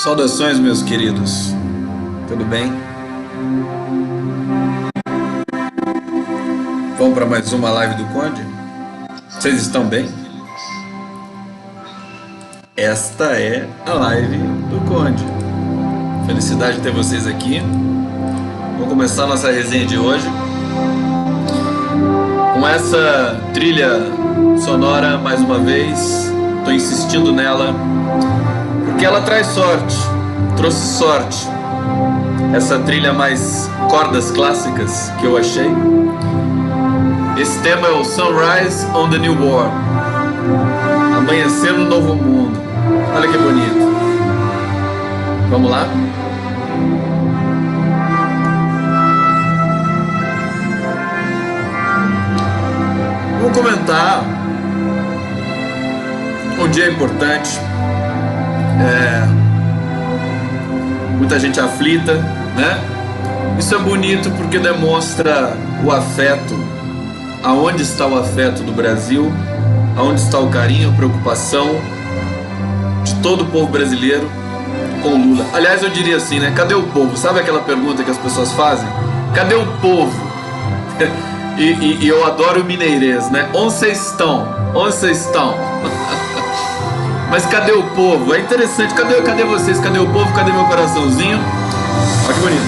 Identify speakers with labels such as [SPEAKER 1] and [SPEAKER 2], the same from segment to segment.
[SPEAKER 1] Saudações, meus queridos. Tudo bem? Vamos para mais uma live do Conde? Vocês estão bem? Esta é a live do Conde. Felicidade de ter vocês aqui. Vamos começar a nossa resenha de hoje com essa trilha sonora mais uma vez. Estou insistindo nela porque ela traz sorte, trouxe sorte. Essa trilha mais cordas clássicas que eu achei. Esse tema é o Sunrise on the New World, Amanhecer no Novo Mundo. Olha que bonito. Vamos lá? Vamos comentar um dia importante. Muita gente aflita, né? Isso é bonito porque demonstra o afeto. Aonde está o afeto do Brasil? Aonde está o carinho, a preocupação de todo o povo brasileiro com o Lula? Aliás, eu diria assim, né? Cadê o povo? Sabe aquela pergunta que as pessoas fazem? Cadê o povo? e eu adoro o mineirês, né? Onde vocês estão? Onde vocês estão? Mas cadê o povo? É interessante. Cadê vocês? Cadê o povo? Cadê meu coraçãozinho? Olha que bonito.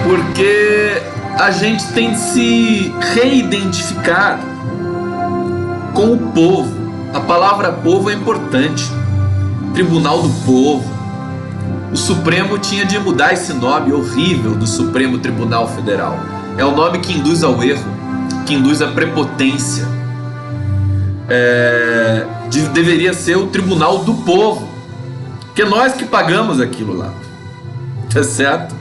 [SPEAKER 1] Porque a gente tem de se reidentificar com o povo. A palavra povo é importante. Tribunal do Povo. O Supremo tinha de mudar esse nome horrível do Supremo Tribunal Federal. É o nome que induz ao erro, que induz à prepotência. Deveria ser o Tribunal do Povo, que é nós que pagamos aquilo lá, tá certo?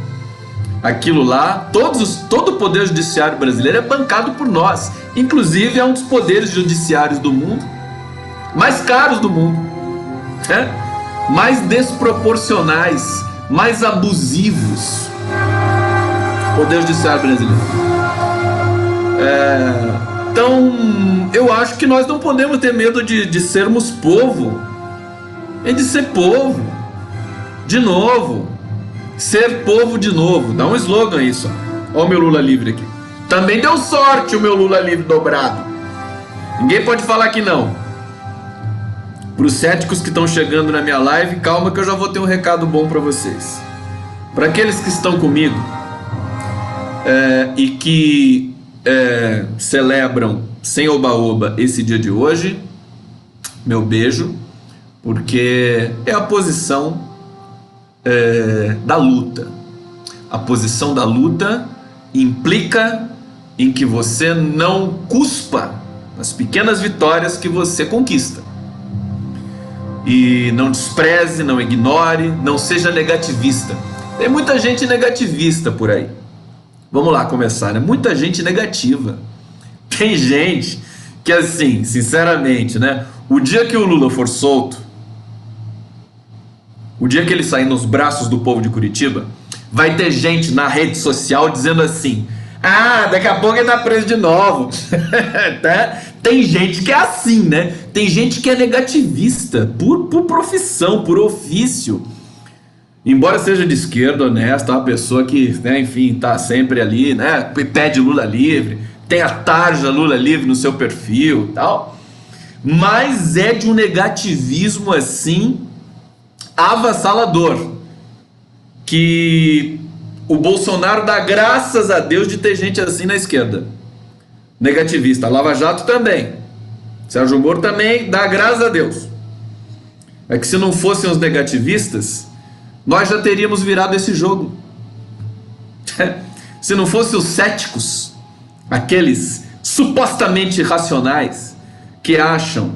[SPEAKER 1] Aquilo lá, todo o poder judiciário brasileiro é bancado por nós. Inclusive é um dos poderes judiciários do mundo mais caros do mundo, né? Mais desproporcionais, mais abusivos. Poder judiciário brasileiro. Então, eu acho que nós não podemos ter medo de sermos povo. É de ser povo. De novo. Ser povo de novo. Dá um slogan isso. Olha o meu Lula livre aqui. Também deu sorte o meu Lula livre dobrado. Ninguém pode falar que não. Para os céticos que estão chegando na minha live, calma que eu já vou ter um recado bom para vocês. Para aqueles que estão comigo e que celebram sem oba-oba esse dia de hoje, meu beijo, porque é a posição da luta. A posição da luta implica em que você não cuspa as pequenas vitórias que você conquista. E não despreze, não ignore, não seja negativista. Tem muita gente negativista por aí. Vamos lá começar, né? Muita gente negativa. Tem gente que, assim, sinceramente, né? O dia que o Lula for solto, o dia que ele sair nos braços do povo de Curitiba, vai ter gente na rede social dizendo assim: ah, daqui a pouco ele tá preso de novo. Tá? Tem gente que é assim, né? Tem gente que é negativista por profissão, por ofício. Embora seja de esquerda, honesta, uma pessoa que, né, enfim, tá sempre ali, né? Pede Lula livre, tem a tarja Lula livre no seu perfil e tal. Mas é de um negativismo assim avassalador, que o Bolsonaro dá graças a Deus de ter gente assim na esquerda. Negativista. Lava Jato também. Sérgio Moro também dá graças a Deus. É que se não fossem os negativistas, nós já teríamos virado esse jogo. Se não fossem os céticos, aqueles supostamente racionais, que acham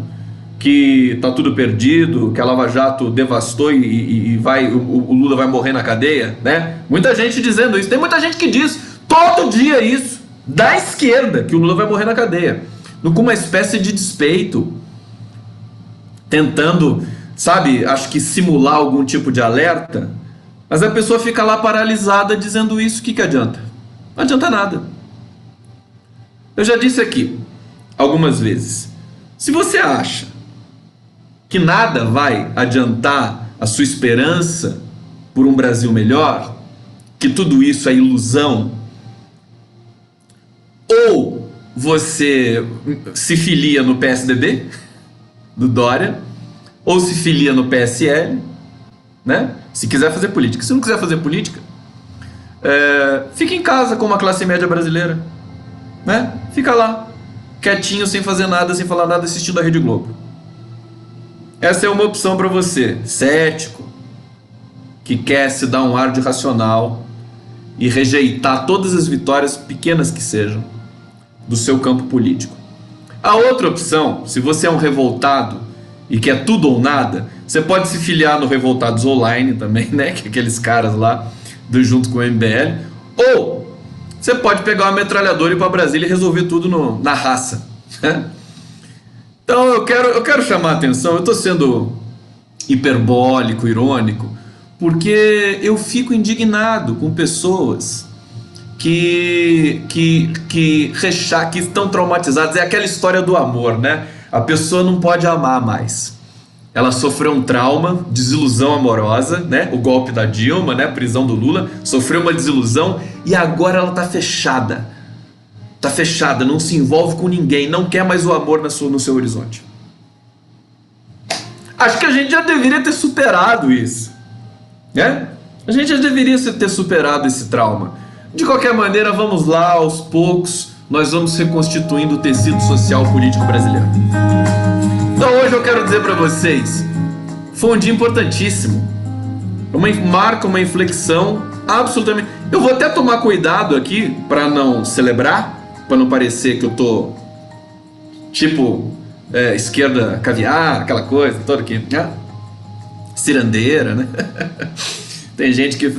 [SPEAKER 1] que tá tudo perdido, que a Lava Jato devastou e o Lula vai morrer na cadeia, né? Muita gente dizendo isso. Tem muita gente que diz todo dia isso, da esquerda, que o Lula vai morrer na cadeia, com uma espécie de despeito, tentando, sabe, acho que simular algum tipo de alerta. Mas a pessoa fica lá paralisada dizendo isso. O que adianta? Não adianta nada. Eu já disse aqui algumas vezes, se você acha que nada vai adiantar a sua esperança por um Brasil melhor, que tudo isso é ilusão, ou você se filia no PSDB, do Dória, ou se filia no PSL, né? Se quiser fazer política. Se não quiser fazer política, fica em casa como a classe média brasileira, né? Fica lá, quietinho, sem fazer nada, sem falar nada, assistindo a Rede Globo. Essa é uma opção para você, cético, que quer se dar um ar de racional e rejeitar todas as vitórias, pequenas que sejam, do seu campo político. A outra opção, se você é um revoltado e quer tudo ou nada, você pode se filiar no Revoltados Online também, né? Que é aqueles caras lá junto com o MBL. Ou você pode pegar uma metralhadora e ir para Brasília e resolver tudo na raça. Então eu quero chamar a atenção. Eu estou sendo hiperbólico, irônico, porque eu fico indignado com pessoas que estão traumatizadas. É aquela história do amor, né? A pessoa não pode amar mais. Ela sofreu um trauma, desilusão amorosa, né? O golpe da Dilma, né? A prisão do Lula, sofreu uma desilusão e agora ela tá fechada. Tá fechada, não se envolve com ninguém, não quer mais o amor no seu horizonte. Acho que a gente já deveria ter superado isso, né? A gente já deveria ter superado esse trauma. De qualquer maneira, vamos lá, aos poucos, nós vamos reconstituindo o tecido social político brasileiro. Então hoje eu quero dizer para vocês, foi um dia importantíssimo, marca uma inflexão absolutamente. Eu vou até tomar cuidado aqui para não celebrar, para não parecer que eu tô tipo esquerda caviar, aquela coisa toda aqui, né? Cirandeira, né? Tem gente que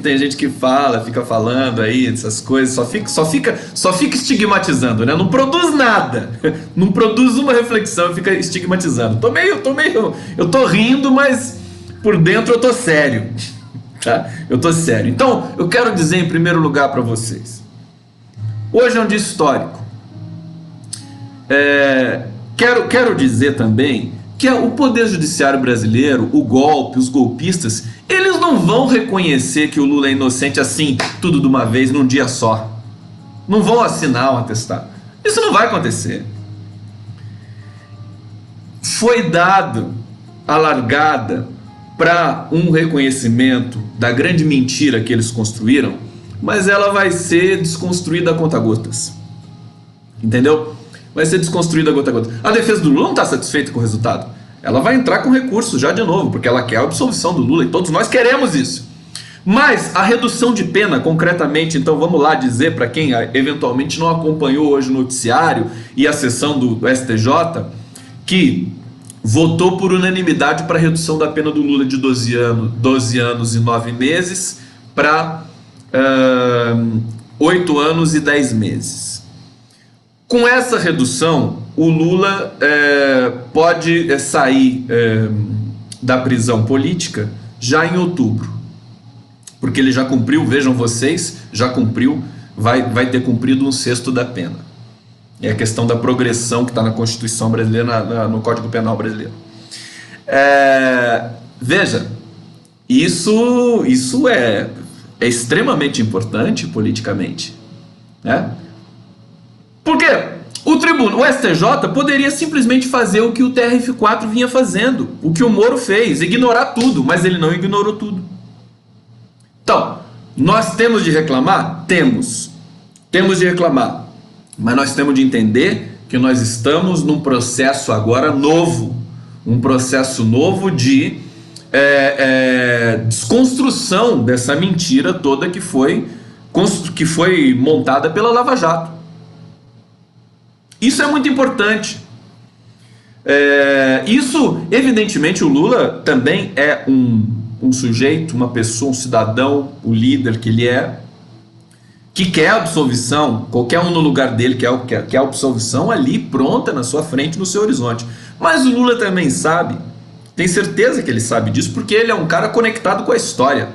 [SPEAKER 1] fica falando aí essas coisas, só fica estigmatizando, né? Não produz nada, não produz uma reflexão, fica estigmatizando. Eu tô rindo, mas por dentro eu tô sério, tá? Eu tô sério. Então, eu quero dizer em primeiro lugar para vocês, hoje é um dia histórico. Quero dizer também que o Poder Judiciário brasileiro, o golpe, os golpistas, eles não vão reconhecer que o Lula é inocente assim, tudo de uma vez, num dia só. Não vão assinar um atestado. Isso não vai acontecer. Foi dado a largada para um reconhecimento da grande mentira que eles construíram, mas ela vai ser desconstruída a conta-gotas. Entendeu? Vai ser desconstruída a gota-gota. A defesa do Lula não está satisfeita com o resultado. Ela vai entrar com recurso já de novo, porque ela quer a absolvição do Lula e todos nós queremos isso. Mas a redução de pena, concretamente, então vamos lá dizer para quem eventualmente não acompanhou hoje o noticiário e a sessão do STJ, que votou por unanimidade para a redução da pena do Lula de 12 anos e 9 meses para 8 anos e 10 meses. Com essa redução, o Lula pode sair da prisão política já em outubro, porque ele já cumpriu, vejam vocês, já cumpriu, vai ter cumprido 1/6 da pena. É a questão da progressão que está na Constituição brasileira, no Código Penal brasileiro. Veja, isso é extremamente importante politicamente, né? Porque o STJ poderia simplesmente fazer o que o TRF4 vinha fazendo, o que o Moro fez, ignorar tudo, mas ele não ignorou tudo. Então, nós temos de reclamar? Temos de reclamar, mas nós temos de entender que nós estamos num processo agora novo, um processo novo de desconstrução dessa mentira toda que foi montada pela Lava Jato. Isso é muito importante. Isso, evidentemente, o Lula também é um sujeito, uma pessoa, um cidadão, o líder que ele é, que quer a absolvição, qualquer um no lugar dele quer a absolvição ali pronta na sua frente, no seu horizonte. Mas o Lula também sabe, tem certeza que ele sabe disso, porque ele é um cara conectado com a história.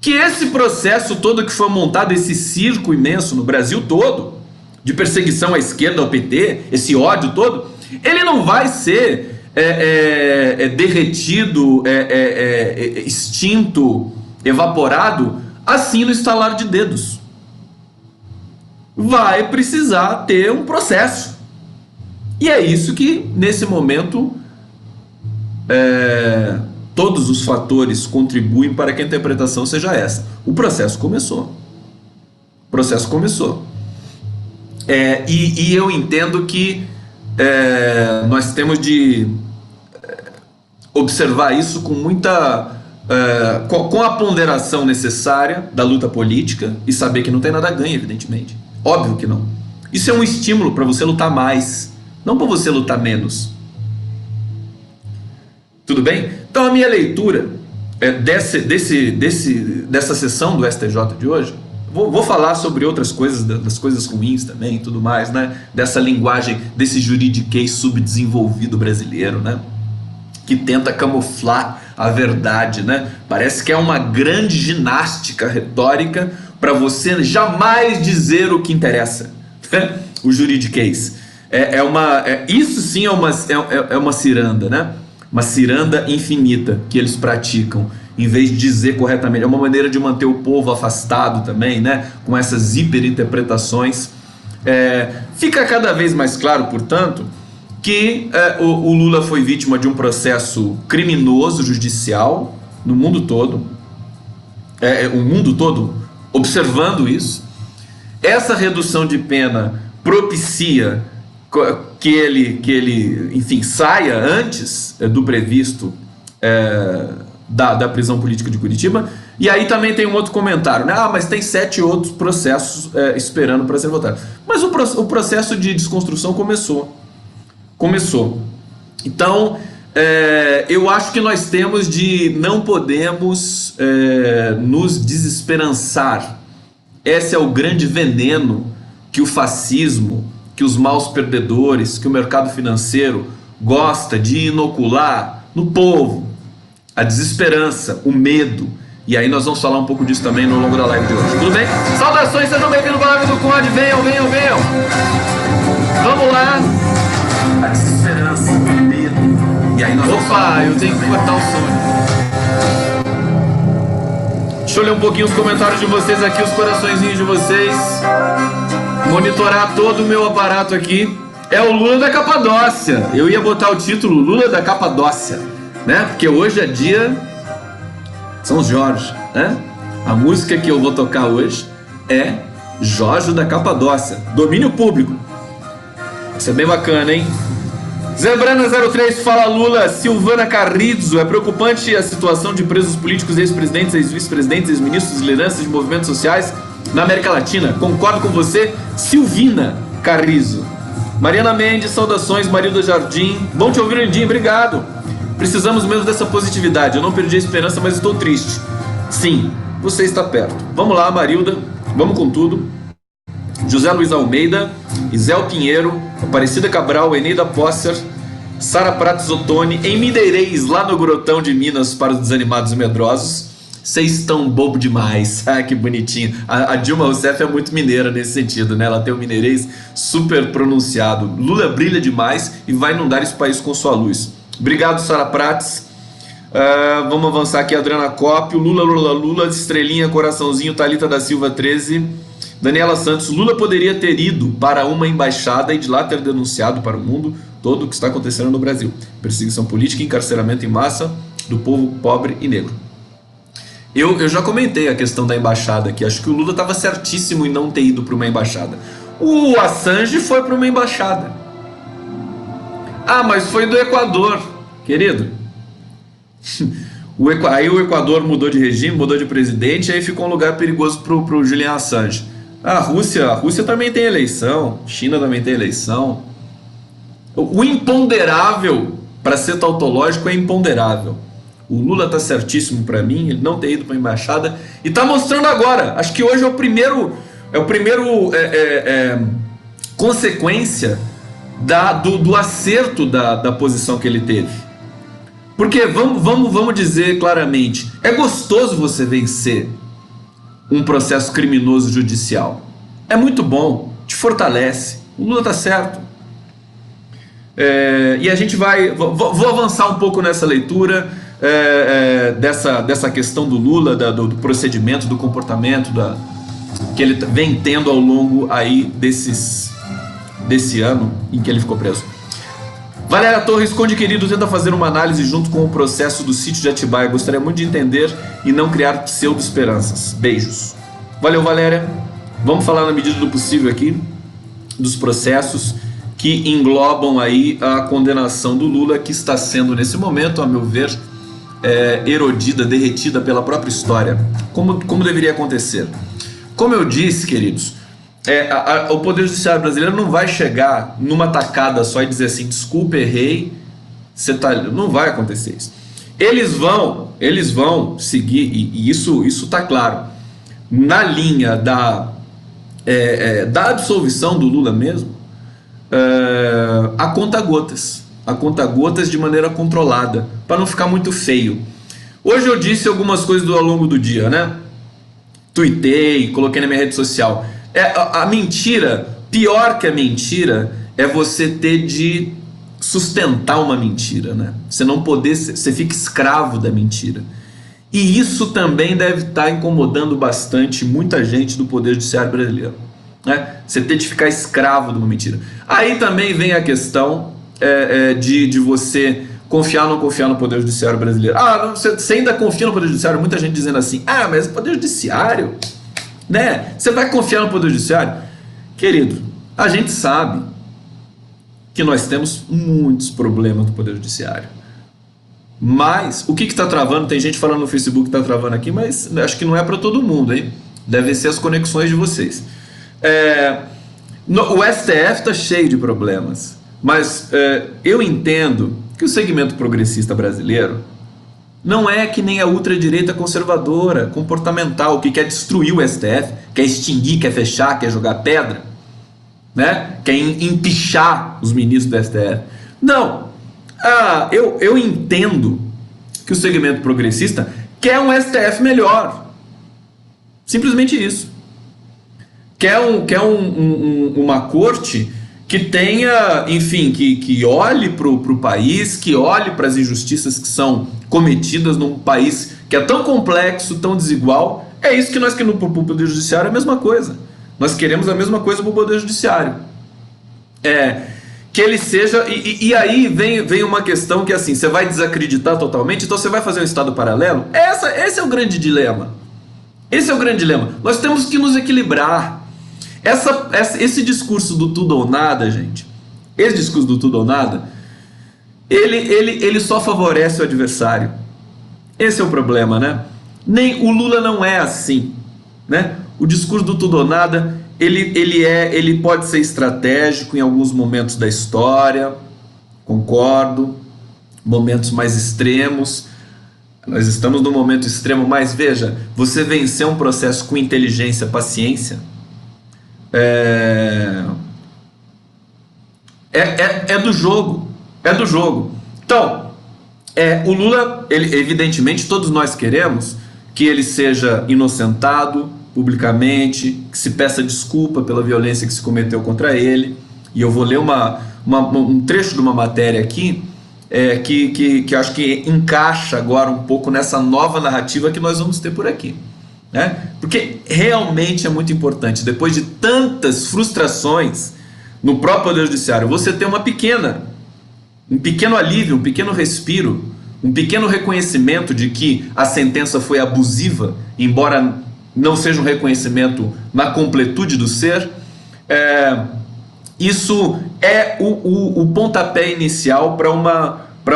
[SPEAKER 1] Que esse processo todo que foi montado, esse circo imenso no Brasil todo, de perseguição à esquerda, ao PT, esse ódio todo, ele não vai ser derretido, extinto evaporado assim no estalar de dedos. Vai precisar ter um processo. E é isso que, nesse momento, todos os fatores contribuem para que a interpretação seja essa. O processo começou. O processo começou. E eu entendo que nós temos de observar isso com muita... com a ponderação necessária da luta política e saber que não tem nada a ganho, evidentemente. Óbvio que não. Isso é um estímulo para você lutar mais, não para você lutar menos. Tudo bem? Então a minha leitura dessa sessão do STJ de hoje, vou falar sobre outras coisas, das coisas ruins também e tudo mais, né? Dessa linguagem, desse juridiquês subdesenvolvido brasileiro, né? Que tenta camuflar a verdade, né? Parece que é uma grande ginástica retórica para você jamais dizer o que interessa, né? O juridiquês. Isso sim é uma ciranda, né? Uma ciranda infinita que eles praticam, em vez de dizer corretamente. É uma maneira de manter o povo afastado também, né? Com essas hiperinterpretações. Fica cada vez mais claro, portanto, que o Lula foi vítima de um processo criminoso judicial no mundo todo. O mundo todo observando isso. Essa redução de pena propicia que ele enfim, saia antes do previsto da prisão política de Curitiba. E aí também tem um outro comentário, né? Mas tem 7 outros processos esperando para ser votados. Mas o processo de desconstrução começou. Então, eu acho que nós não podemos nos desesperançar. Esse é o grande veneno que o fascismo, que os maus perdedores, que o mercado financeiro gosta de inocular no povo. A desesperança, o medo. E aí nós vamos falar um pouco disso também no longo da live de hoje. Tudo bem? Saudações, sejam bem-vindos para a live do Conde. Venham. Vamos lá. A desesperança, o medo. E aí nós eu tenho que cortar o som. Deixa eu ler um pouquinho os comentários de vocês aqui, os coraçõezinhos de vocês. Monitorar todo o meu aparato aqui. É o Lula da Capadócia. Eu ia botar o título Lula da Capadócia, né? Porque hoje é dia São Jorge, né? A música que eu vou tocar hoje é Jorge da Capadócia, domínio público. Isso é bem bacana, hein? Zebrana03 fala Lula. Silvana Carrizo: é preocupante a situação de presos políticos, ex-presidentes, ex-vice-presidentes, ex-ministros, lideranças de movimentos sociais na América Latina. Concordo com você, Silvina Carrizo. Mariana Mendes, saudações. Marilda Jardim: bom te ouvir, Lindinho, obrigado. Precisamos mesmo dessa positividade. Eu não perdi a esperança, mas estou triste. Sim, você está perto. Vamos lá, Marilda, vamos com tudo. José Luiz Almeida, Isel Pinheiro, Aparecida Cabral, Eneida Posser, Sara Prates Ottoni, em Mineirês, lá no Grotão de Minas, para os desanimados e medrosos. Vocês estão bobo demais. Ah, que bonitinho. A Dilma Rousseff é muito mineira nesse sentido, né? Ela tem o mineirês super pronunciado. Lula brilha demais e vai inundar esse país com sua luz. Obrigado, Sara Prates. Vamos avançar aqui, Adriana Cópio. Lula, estrelinha, coraçãozinho, Thalita da Silva 13. Daniela Santos: Lula poderia ter ido para uma embaixada e de lá ter denunciado para o mundo todo o que está acontecendo no Brasil. Perseguição política e encarceramento em massa do povo pobre e negro. Eu já comentei a questão da embaixada aqui. Acho que o Lula estava certíssimo em não ter ido para uma embaixada. O Assange foi para uma embaixada. Mas foi do Equador, querido. Aí o Equador mudou de regime, mudou de presidente, aí ficou um lugar perigoso pro Julian Assange. A Rússia também tem eleição, China também tem eleição. O imponderável, para ser tautológico, é imponderável. O Lula está certíssimo para mim, ele não ter ido para a embaixada e está mostrando agora. Acho que hoje é o primeiro consequência do acerto da posição que ele teve. Porque vamos dizer claramente, é gostoso você vencer um processo criminoso judicial. É muito bom, te fortalece. O Lula está certo. E a gente vou avançar um pouco nessa leitura. dessa questão do Lula, do procedimento, do comportamento que ele vem tendo ao longo aí desse ano em que ele ficou preso. Valéria Torres, Conde querido, tenta fazer uma análise junto com o processo do sítio de Atibaia. Gostaria muito de entender e não criar pseudo-esperanças. Beijos. Valeu, Valéria. Vamos falar na medida do possível aqui dos processos que englobam aí a condenação do Lula, que está sendo nesse momento, a meu ver, erodida, derretida pela própria história. Como deveria acontecer? Como eu disse, queridos, o Poder Judiciário brasileiro não vai chegar numa tacada só e dizer assim, desculpa, errei, não vai acontecer isso. Eles vão seguir, e isso está claro, na linha da absolvição do Lula mesmo, a conta-gotas de maneira controlada, para não ficar muito feio. Hoje eu disse algumas coisas ao longo do dia, né? Tuitei, coloquei na minha rede social. A mentira, pior que a mentira, é você ter de sustentar uma mentira, né? Você não poder, você fica escravo da mentira. E isso também deve estar incomodando bastante muita gente do Poder Judiciário brasileiro, né? Você ter de ficar escravo de uma mentira. Aí também vem a questão de você confiar ou não confiar no Poder Judiciário brasileiro. Você ainda confia no Poder Judiciário? Muita gente dizendo assim, mas o Poder Judiciário, né? Você vai confiar no Poder Judiciário? Querido, a gente sabe que nós temos muitos problemas no Poder Judiciário. Mas o que está travando? Tem gente falando no Facebook que está travando aqui, mas acho que não é para todo mundo, hein? Devem ser as conexões de vocês. O STF está cheio de problemas, mas eu entendo que o segmento progressista brasileiro não é que nem a ultradireita conservadora, comportamental, que quer destruir o STF, quer extinguir, quer fechar, quer jogar pedra, né? Quer empichar os ministros do STF. Não. Eu entendo que o segmento progressista quer um STF melhor. Simplesmente isso. Quer uma corte que tenha, enfim, que olhe para o país, que olhe para as injustiças que são cometidas num país que é tão complexo, tão desigual. É isso que nós queremos para o Poder Judiciário, é a mesma coisa. Nós queremos a mesma coisa para o Poder Judiciário. Que ele seja... E aí vem uma questão que assim, você vai desacreditar totalmente, então você vai fazer um Estado paralelo? Esse é o grande dilema. Esse é o grande dilema. Nós temos que nos equilibrar. Esse discurso do tudo ou nada, gente, esse discurso do tudo ou nada, ele só favorece o adversário. Esse é o problema, né? Nem o Lula não é assim, né? O discurso do tudo ou nada, ele pode ser estratégico em alguns momentos da história, concordo, momentos mais extremos. Nós estamos num momento extremo, mas veja, você vencer um processo com inteligência, paciência, do jogo. É do jogo. Então, o Lula, evidentemente, todos nós queremos que ele seja inocentado publicamente, que se peça desculpa pela violência que se cometeu contra ele. E eu vou ler um trecho de uma matéria aqui, que acho que encaixa agora um pouco nessa nova narrativa que nós vamos ter por aqui, né? Porque realmente é muito importante, depois de tantas frustrações no próprio Poder Judiciário, você ter um pequeno alívio, um pequeno respiro, um pequeno reconhecimento de que a sentença foi abusiva, embora não seja um reconhecimento na completude do ser. Isso é o pontapé inicial para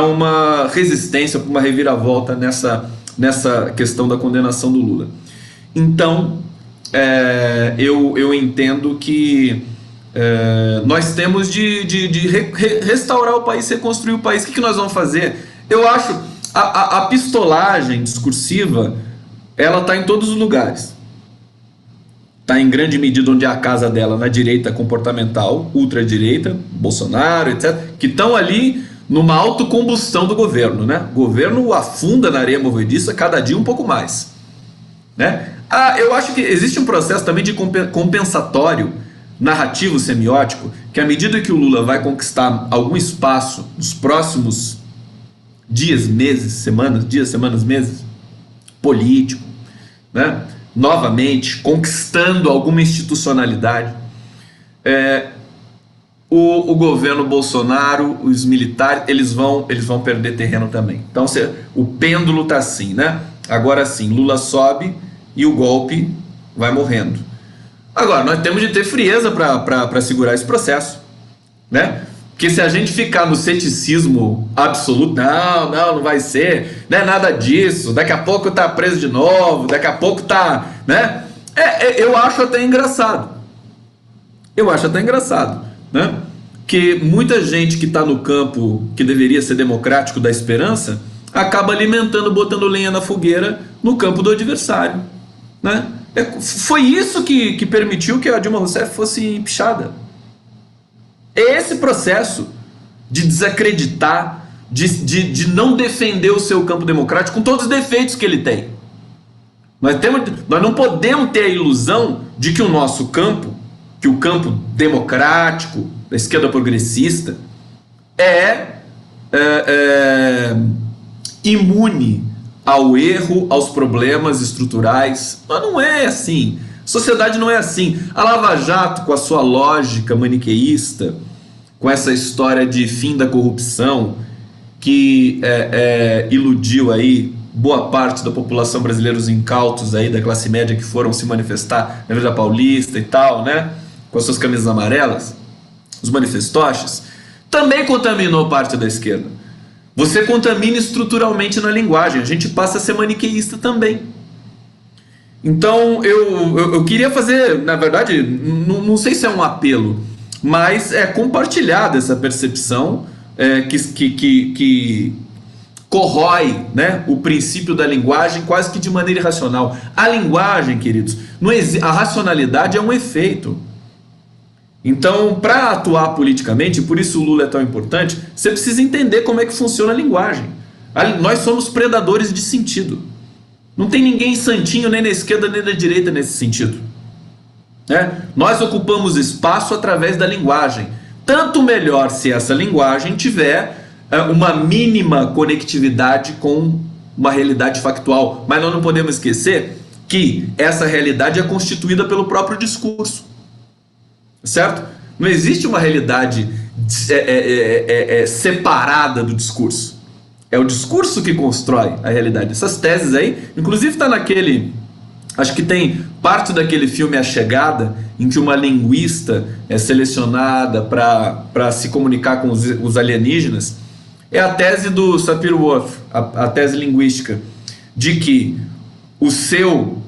[SPEAKER 1] uma resistência, para uma reviravolta nessa questão da condenação do Lula. Então, eu entendo que nós temos de restaurar o país, reconstruir o país. O que nós vamos fazer? Eu acho a pistolagem discursiva, ela está em todos os lugares. Está em grande medida onde é a casa dela, na direita comportamental, ultradireita, Bolsonaro, etc., que estão ali numa autocombustão do governo, né? O governo afunda na areia movediça cada dia um pouco mais, né? Eu acho que existe um processo também de compensatório narrativo semiótico, que à medida que o Lula vai conquistar algum espaço nos próximos dias, meses, semanas, dias, semanas, meses, político, né? Novamente conquistando alguma institucionalidade. O governo Bolsonaro, os militares, eles vão perder terreno também. Então o pêndulo está assim, né? Agora sim, Lula sobe e o golpe vai morrendo. Agora, nós temos de ter frieza para segurar esse processo, né? Porque se a gente ficar no ceticismo absoluto, não vai ser, não é nada disso, daqui a pouco tá preso de novo, daqui a pouco tá, né? Eu acho até engraçado. Né? Que muita gente que está no campo que deveria ser democrático da esperança acaba alimentando, botando lenha na fogueira no campo do adversário, né? Foi isso que permitiu que a Dilma Rousseff fosse empichada. Esse processo de desacreditar, de não defender o seu campo democrático com todos os defeitos que ele tem. Nós não podemos ter a ilusão de que o nosso campo, que o campo democrático, da esquerda progressista, é imune ao erro, aos problemas estruturais. Mas não é assim. Sociedade não é assim. A Lava Jato, com a sua lógica maniqueísta, com essa história de fim da corrupção, que iludiu aí boa parte da população brasileira, os incautos aí da classe média que foram se manifestar na Avenida Paulista e tal, né? Com as suas camisas amarelas, os manifestoches, também contaminou parte da esquerda. Você contamina estruturalmente na linguagem, a gente passa a ser maniqueísta também. Então eu queria fazer, na verdade, não sei se é um apelo, mas é compartilhar dessa percepção que corrói, né, o princípio da linguagem quase que de maneira irracional. A linguagem, queridos, a racionalidade é um efeito. Então, para atuar politicamente, por isso o Lula é tão importante, você precisa entender como é que funciona a linguagem. Nós somos predadores de sentido. Não tem ninguém santinho nem na esquerda nem na direita nesse sentido. Nós ocupamos espaço através da linguagem. Tanto melhor se essa linguagem tiver uma mínima conectividade com uma realidade factual. Mas nós não podemos esquecer que essa realidade é constituída pelo próprio discurso. Certo? Não existe uma realidade separada do discurso. É o discurso que constrói a realidade. Essas teses aí, inclusive está naquele... Acho que tem parte daquele filme A Chegada, em que uma linguista é selecionada para se comunicar com os alienígenas. É a tese do Sapir-Whorf, a tese linguística, de que o seu...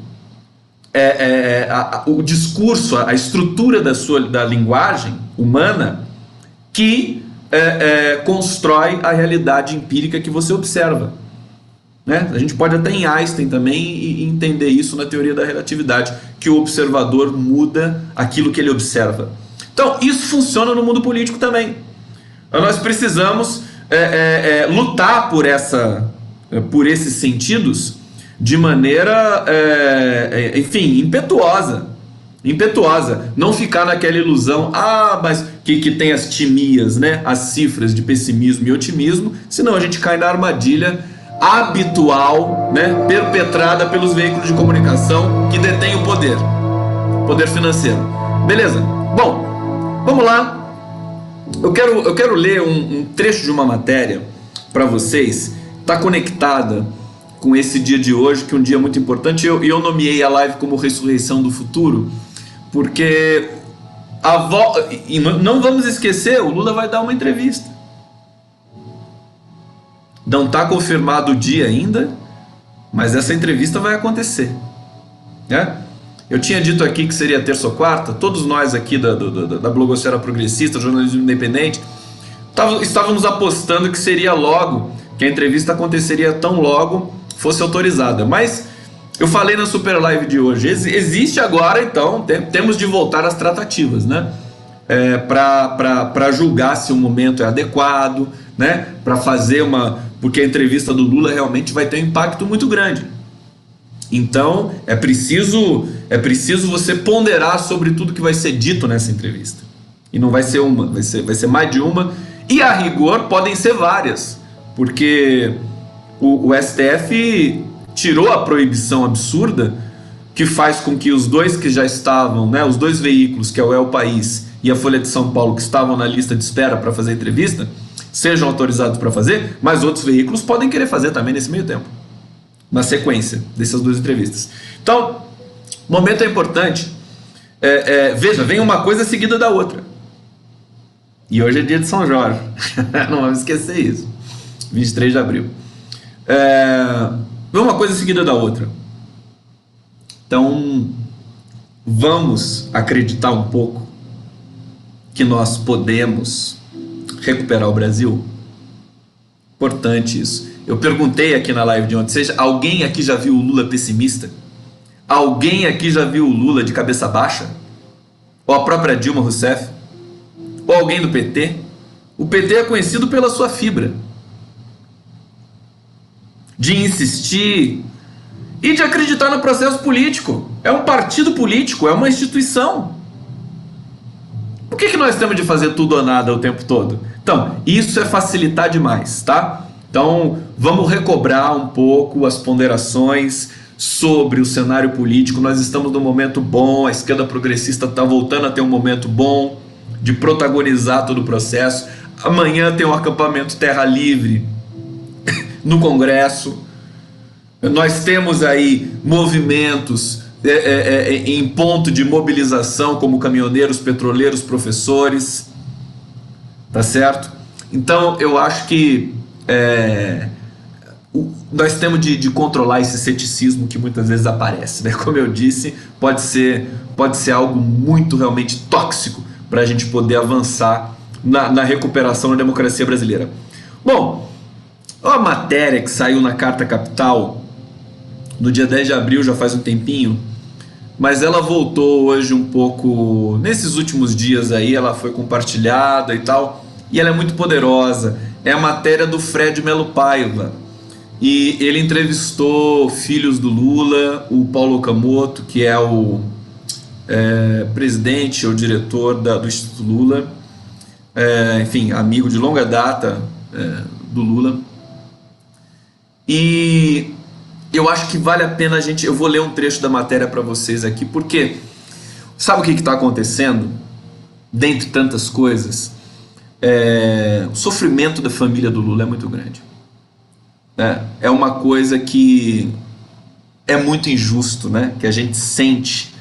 [SPEAKER 1] o discurso, a estrutura da linguagem humana que constrói a realidade empírica que você observa, né? A gente pode até em Einstein também entender isso na teoria da relatividade, que o observador muda aquilo que ele observa. Então isso funciona no mundo político também. Nós precisamos lutar por esses sentidos de maneira, enfim, impetuosa, não ficar naquela ilusão, mas que tem as timias, né, as cifras de pessimismo e otimismo, senão a gente cai na armadilha habitual, né, perpetrada pelos veículos de comunicação que detêm o poder financeiro. Beleza? Bom, vamos lá. Eu quero ler um trecho de uma matéria para vocês, está conectada com esse dia de hoje, que é um dia muito importante, e eu nomeei a live como Ressurreição do Futuro, porque e não vamos esquecer, o Lula vai dar uma entrevista. Não está confirmado o dia ainda, mas essa entrevista vai acontecer, né? Eu tinha dito aqui que seria terça ou quarta, todos nós aqui da blogosfera progressista, jornalismo independente, estávamos apostando que seria logo, que a entrevista aconteceria tão logo fosse autorizada, mas eu falei na super live de hoje, existe agora, então temos de voltar às tratativas, né? Para julgar se o momento é adequado, né? Para fazer porque a entrevista do Lula realmente vai ter um impacto muito grande. Então é preciso você ponderar sobre tudo que vai ser dito nessa entrevista. E não vai ser uma, vai ser mais de uma, e a rigor podem ser várias, porque o STF tirou a proibição absurda que faz com que os dois que já estavam, né, os dois veículos, que é o El País e a Folha de São Paulo, que estavam na lista de espera para fazer entrevista, sejam autorizados para fazer, mas outros veículos podem querer fazer também nesse meio tempo, na sequência dessas duas entrevistas. Então, o momento é importante. Veja, vem uma coisa seguida da outra. E hoje é dia de São Jorge. Não vamos esquecer isso. 23 de abril. Vem uma coisa seguida da outra. Então, vamos acreditar um pouco que nós podemos recuperar o Brasil? Importante isso. Eu perguntei aqui na live de ontem, alguém aqui já viu o Lula pessimista? Alguém aqui já viu o Lula de cabeça baixa? Ou a própria Dilma Rousseff? Ou alguém do PT? O PT é conhecido pela sua fibra de insistir e de acreditar no processo político. É um partido político, é uma instituição. Por que nós temos de fazer tudo ou nada o tempo todo? Então, isso é facilitar demais, tá? Então, vamos recobrar um pouco as ponderações sobre o cenário político. Nós estamos num momento bom, a esquerda progressista está voltando a ter um momento bom de protagonizar todo o processo. Amanhã tem um acampamento Terra Livre no Congresso. Nós temos aí movimentos em ponto de mobilização, como caminhoneiros, petroleiros, professores, tá certo? Então eu acho que nós temos de controlar esse ceticismo que muitas vezes aparece, né? Como eu disse, pode ser algo muito realmente tóxico para a gente poder avançar na recuperação da democracia brasileira. Bom, a matéria que saiu na Carta Capital no dia 10 de abril, já faz um tempinho, mas ela voltou hoje um pouco, nesses últimos dias aí, ela foi compartilhada e tal, e ela é muito poderosa. É a matéria do Fred Melo Paiva, e ele entrevistou filhos do Lula, o Paulo Okamoto, que é o presidente ou diretor do Instituto Lula, enfim, amigo de longa data do Lula. E eu acho que vale a pena eu vou ler um trecho da matéria para vocês aqui, porque sabe o que está acontecendo? Dentre tantas coisas, o sofrimento da família do Lula é muito grande. É uma coisa que é muito injusto, né? Que a gente sente,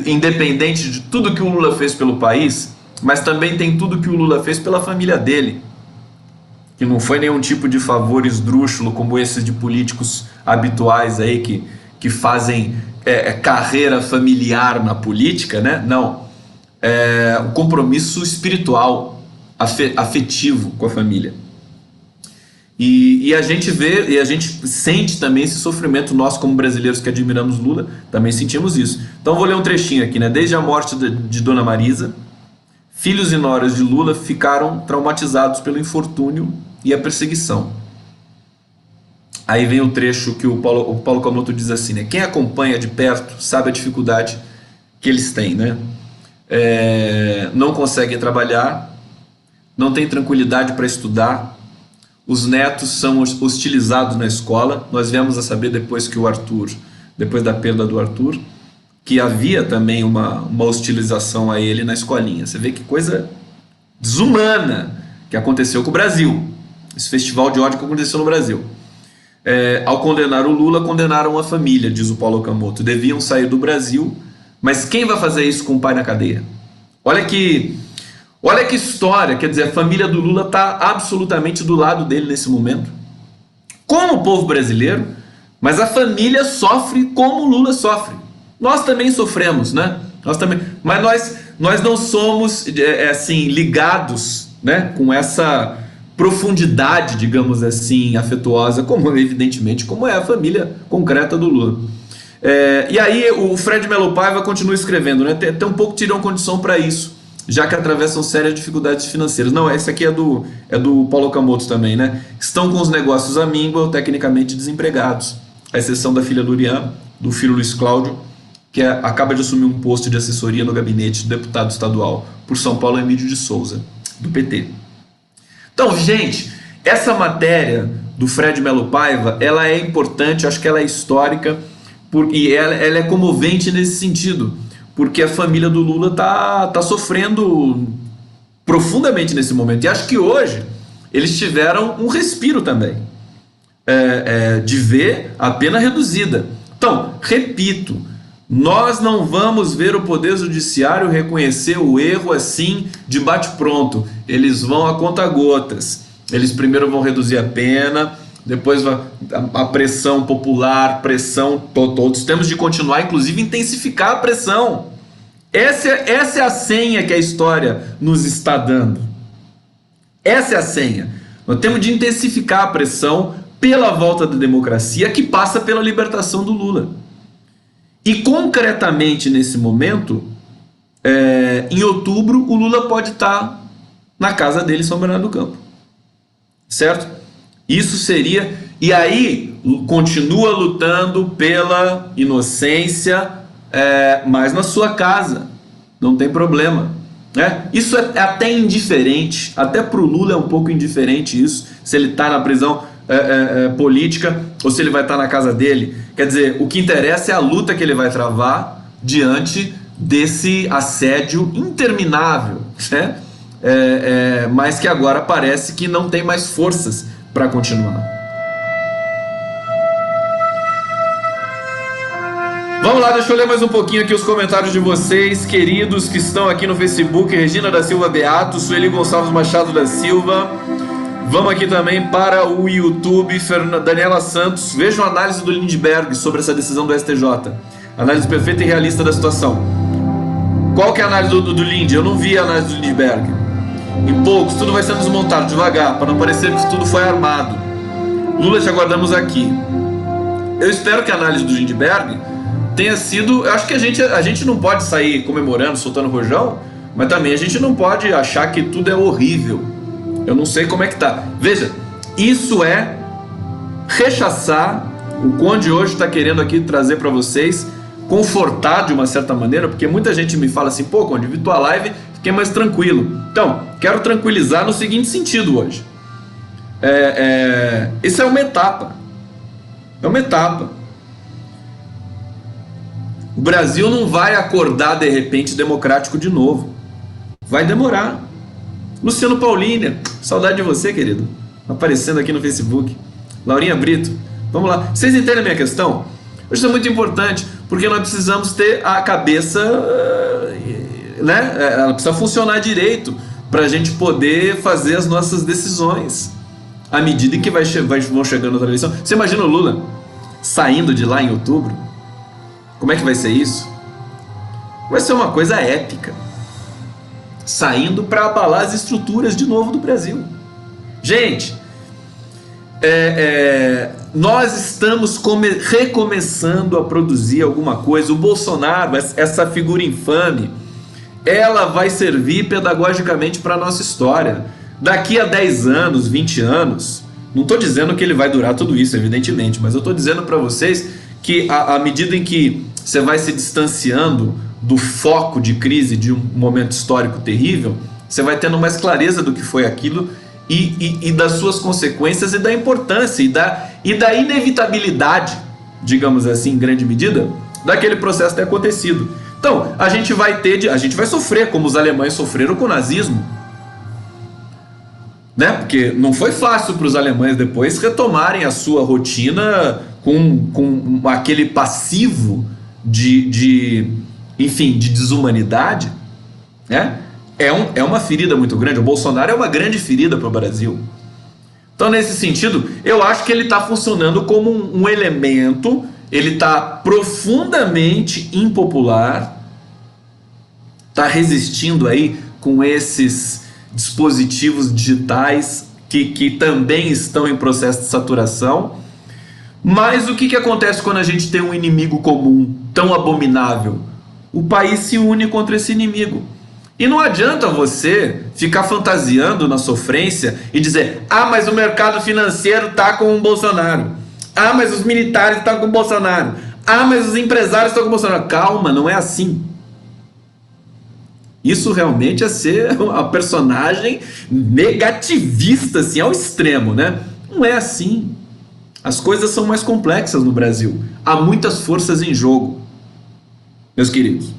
[SPEAKER 1] independente de tudo que o Lula fez pelo país, mas também tem tudo que o Lula fez pela família dele, que não foi nenhum tipo de favor esdrúxulo como esses de políticos habituais aí que fazem carreira familiar na política, né? Não, um compromisso espiritual, afetivo com a família. E a gente vê, e a gente sente também esse sofrimento. Nós, como brasileiros que admiramos Lula, também sentimos isso. Então vou ler um trechinho aqui, né? Desde a morte de Dona Marisa, filhos e noras de Lula ficaram traumatizados pelo infortúnio e a perseguição. Aí vem o trecho que o Paulo Okamoto diz assim, né? Quem acompanha de perto sabe a dificuldade que eles têm, né? Não conseguem trabalhar, não tem tranquilidade para estudar, os netos são hostilizados na escola. Nós viemos a saber depois da perda do Arthur, que havia também uma hostilização a ele na escolinha. Você vê que coisa desumana que aconteceu com o Brasil, esse festival de ódio que aconteceu no Brasil. Ao condenar o Lula, condenaram a família, diz o Paulo Okamoto. Deviam sair do Brasil, mas quem vai fazer isso com o pai na cadeia? Olha que história, quer dizer, a família do Lula está absolutamente do lado dele nesse momento, como o povo brasileiro, mas a família sofre como o Lula sofre. Nós também sofremos, né? Mas nós não somos assim, ligados, né, com essa profundidade, digamos assim, afetuosa, evidentemente, como é a família concreta do Lula. E aí o Fred Melo Paiva continua escrevendo, né? Tem um pouco tirão condição para isso, já que atravessam sérias dificuldades financeiras. Não, esse aqui é do Paulo Okamoto também, né? Estão com os negócios à míngua ou tecnicamente desempregados, à exceção da filha Lurian, do filho Luiz Cláudio, que acaba de assumir um posto de assessoria no gabinete do deputado estadual por São Paulo, Emílio de Souza, do PT. Então, gente, essa matéria do Fred Melo Paiva, ela é importante, acho que ela é histórica, e ela é comovente nesse sentido, porque a família do Lula tá sofrendo profundamente nesse momento. E acho que hoje eles tiveram um respiro também, de ver a pena reduzida. Então, repito, nós não vamos ver o Poder Judiciário reconhecer o erro assim de bate-pronto. Eles vão a conta-gotas. Eles primeiro vão reduzir a pena, depois a pressão popular, pressão, todos temos de continuar, inclusive intensificar a pressão. Essa é a senha que a história nos está dando. Essa é a senha. Nós temos de intensificar a pressão pela volta da democracia, que passa pela libertação do Lula. E concretamente nesse momento, em outubro, o Lula pode estar na casa dele em São Bernardo do Campo. Certo? Isso seria... E aí, continua lutando pela inocência, mas na sua casa. Não tem problema. Né? Isso é até indiferente. Até para o Lula é um pouco indiferente isso. Se ele está na prisão política ou se ele vai estar na casa dele. Quer dizer, o que interessa é a luta que ele vai travar diante desse assédio interminável, né? Mas que agora parece que não tem mais forças para continuar. Vamos lá, deixa eu ler mais um pouquinho aqui os comentários de vocês, queridos, que estão aqui no Facebook. Regina da Silva Beato, Sueli Gonçalves Machado da Silva. Vamos aqui também para o YouTube, Daniela Santos. Vejam a análise do Lindbergh sobre essa decisão do STJ. Análise perfeita e realista da situação. Qual que é a análise do Lind? Eu não vi a análise do Lindbergh. Em poucos, tudo vai sendo desmontado devagar, para não parecer que tudo foi armado. Lula, te aguardamos aqui. Eu espero que a análise do Lindbergh tenha sido... Eu acho que a gente não pode sair comemorando, soltando rojão, mas também a gente não pode achar que tudo é horrível. Eu não sei como é que tá. Veja, isso é rechaçar o Conde hoje está querendo aqui trazer para vocês, confortar de uma certa maneira, porque muita gente me fala assim, pô, Conde, vi tua live, fiquei mais tranquilo. Então, quero tranquilizar no seguinte sentido hoje. Isso é uma etapa. É uma etapa. O Brasil não vai acordar de repente democrático de novo. Vai demorar. Luciano Paulínia, saudade de você, querido. Aparecendo aqui no Facebook. Laurinha Brito, vamos lá. Vocês entendem a minha questão? Isso é muito importante, porque nós precisamos ter a cabeça, né? Ela precisa funcionar direito para a gente poder fazer as nossas decisões à medida em que vão chegando outra eleição. Você imagina o Lula saindo de lá em outubro? Como é que vai ser isso? Vai ser uma coisa épica. Saindo para abalar as estruturas de novo do Brasil. Gente, nós estamos recomeçando a produzir alguma coisa. O Bolsonaro, essa figura infame, ela vai servir pedagogicamente para a nossa história. Daqui a 10 anos, 20 anos, não estou dizendo que ele vai durar tudo isso, evidentemente, mas eu estou dizendo para vocês que à medida em que você vai se distanciando do foco de crise de um momento histórico terrível, você vai tendo mais clareza do que foi aquilo e das suas consequências e da importância e da inevitabilidade, digamos assim, em grande medida, daquele processo ter acontecido. Então, a gente vai sofrer como os alemães sofreram com o nazismo, né? Porque não foi fácil para os alemães depois retomarem a sua rotina com aquele passivo de desumanidade, né? É uma ferida muito grande. O Bolsonaro é uma grande ferida para o Brasil. Então, nesse sentido, eu acho que ele está funcionando como um elemento. Ele está profundamente impopular, está resistindo aí com esses dispositivos digitais que também estão em processo de saturação. Mas o que acontece quando a gente tem um inimigo comum tão abominável? O país se une contra esse inimigo. E não adianta você ficar fantasiando na sofrência e dizer: ah, mas o mercado financeiro está com o Bolsonaro. Ah, mas os militares estão com o Bolsonaro. Ah, mas os empresários estão com o Bolsonaro. Calma, não é assim. Isso realmente é ser uma personagem negativista, assim, ao extremo, né? Não é assim. As coisas são mais complexas no Brasil. Há muitas forças em jogo, meus queridos.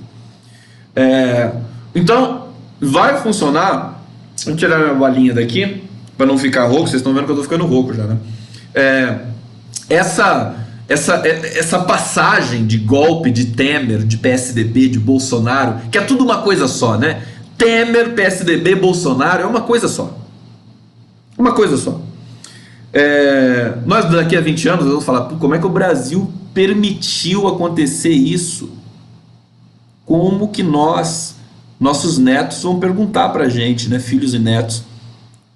[SPEAKER 1] Então, vai funcionar. Vou tirar minha bolinha daqui, para não ficar rouco. Vocês estão vendo que eu estou ficando rouco já, né? Essa passagem de golpe de Temer, de PSDB, de Bolsonaro, que é tudo uma coisa só, né? Temer, PSDB, Bolsonaro, é uma coisa só. Uma coisa só. Nós daqui a 20 anos vamos falar, como é que o Brasil permitiu acontecer isso? Como que nossos netos vão perguntar pra gente, né? Filhos e netos.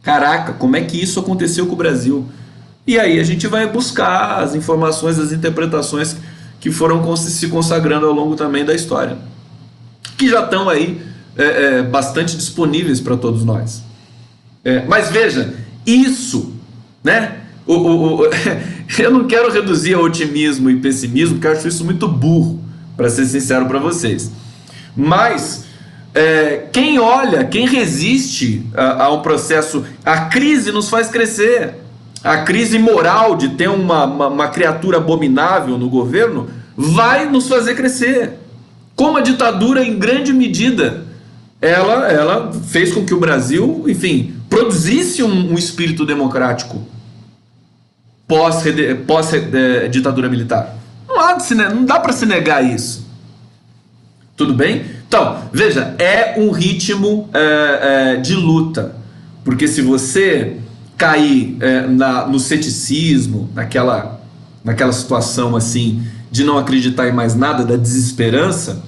[SPEAKER 1] Caraca, como é que isso aconteceu com o Brasil? E aí a gente vai buscar as informações, as interpretações que foram se consagrando ao longo também da história, que já estão aí bastante disponíveis para todos nós. Mas veja, isso, né? Eu não quero reduzir a otimismo e pessimismo, porque eu acho isso muito burro, para ser sincero para vocês. Mas quem olha, quem resiste a um processo, a crise nos faz crescer. A crise moral de ter uma criatura abominável no governo vai nos fazer crescer. Como a ditadura, em grande medida, ela fez com que o Brasil, enfim, produzisse um espírito democrático pós ditadura militar. Não dá para se negar isso. Tudo bem? Então, veja, é um ritmo de luta. Porque se você cair no ceticismo, naquela situação assim de não acreditar em mais nada, da desesperança,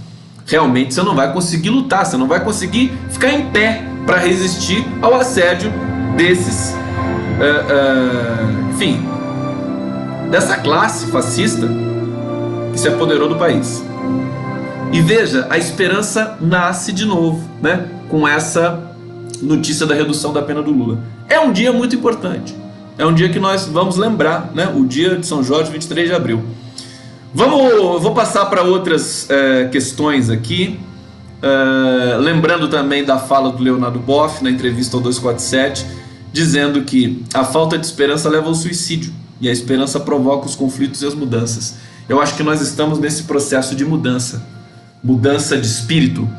[SPEAKER 1] realmente você não vai conseguir lutar, você não vai conseguir ficar em pé para resistir ao assédio desses, enfim, dessa classe fascista que se apoderou do país. E veja, a esperança nasce de novo, né, com essa notícia da redução da pena do Lula. É um dia muito importante. É um dia que nós vamos lembrar, né? O dia de São Jorge, 23 de abril. Vou passar para outras questões aqui. Lembrando também da fala do Leonardo Boff na entrevista ao 247, dizendo que a falta de esperança leva ao suicídio e a esperança provoca os conflitos e as mudanças. Eu acho que nós estamos nesse processo de mudança de espírito,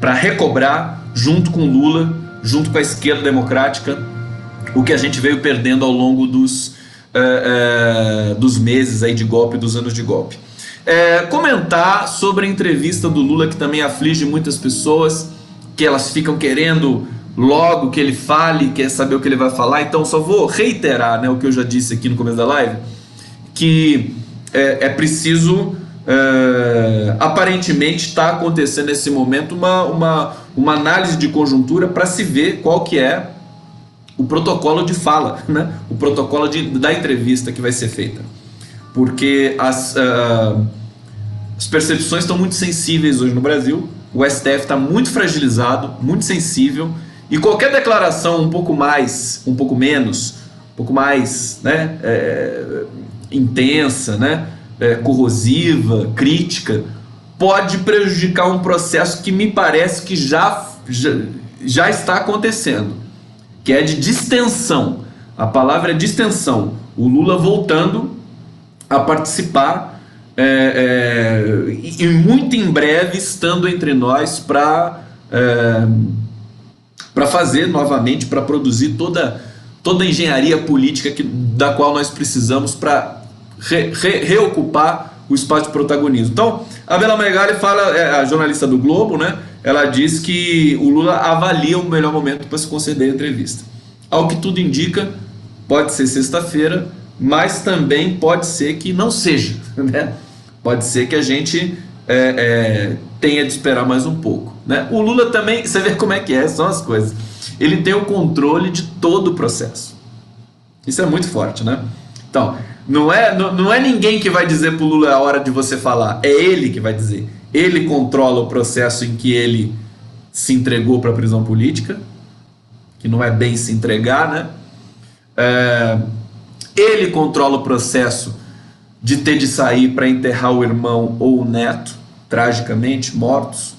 [SPEAKER 1] para recobrar, junto com Lula, junto com a esquerda democrática, o que a gente veio perdendo ao longo dos meses aí de golpe, dos anos de golpe. Comentar sobre a entrevista do Lula, que também aflige muitas pessoas, que elas ficam querendo logo que ele fale, quer saber o que ele vai falar. Então só vou reiterar, né, o que eu já disse aqui no começo da live, que é preciso, aparentemente está acontecendo nesse momento uma análise de conjuntura para se ver qual que é o protocolo de fala, né? O protocolo da entrevista que vai ser feita, porque as percepções estão muito sensíveis hoje no Brasil. O STF está muito fragilizado, muito sensível, e qualquer declaração um pouco mais, um pouco menos, um pouco mais, né, intensa, né, corrosiva, crítica, pode prejudicar um processo que me parece que já está acontecendo, que é de distensão. A palavra é distensão. O Lula voltando a participar e muito em breve estando entre nós para fazer novamente, para produzir toda a engenharia política da qual nós precisamos para reocupar o espaço de protagonismo. Então, a Bela Megali fala, a jornalista do Globo, né? Ela diz que o Lula avalia o melhor momento para se conceder a entrevista. Ao que tudo indica, pode ser sexta-feira, mas também pode ser que não seja, né? Pode ser que a gente tenha de esperar mais um pouco, né? O Lula também, você vê como é que são as coisas. Ele tem o controle de todo o processo. Isso é muito forte, né? Então, não é ninguém que vai dizer pro Lula a hora de você falar, é ele que vai dizer. Ele controla o processo em que ele se entregou para a prisão política, que não é bem se entregar, né? Ele controla o processo de ter de sair para enterrar o irmão ou o neto, tragicamente mortos.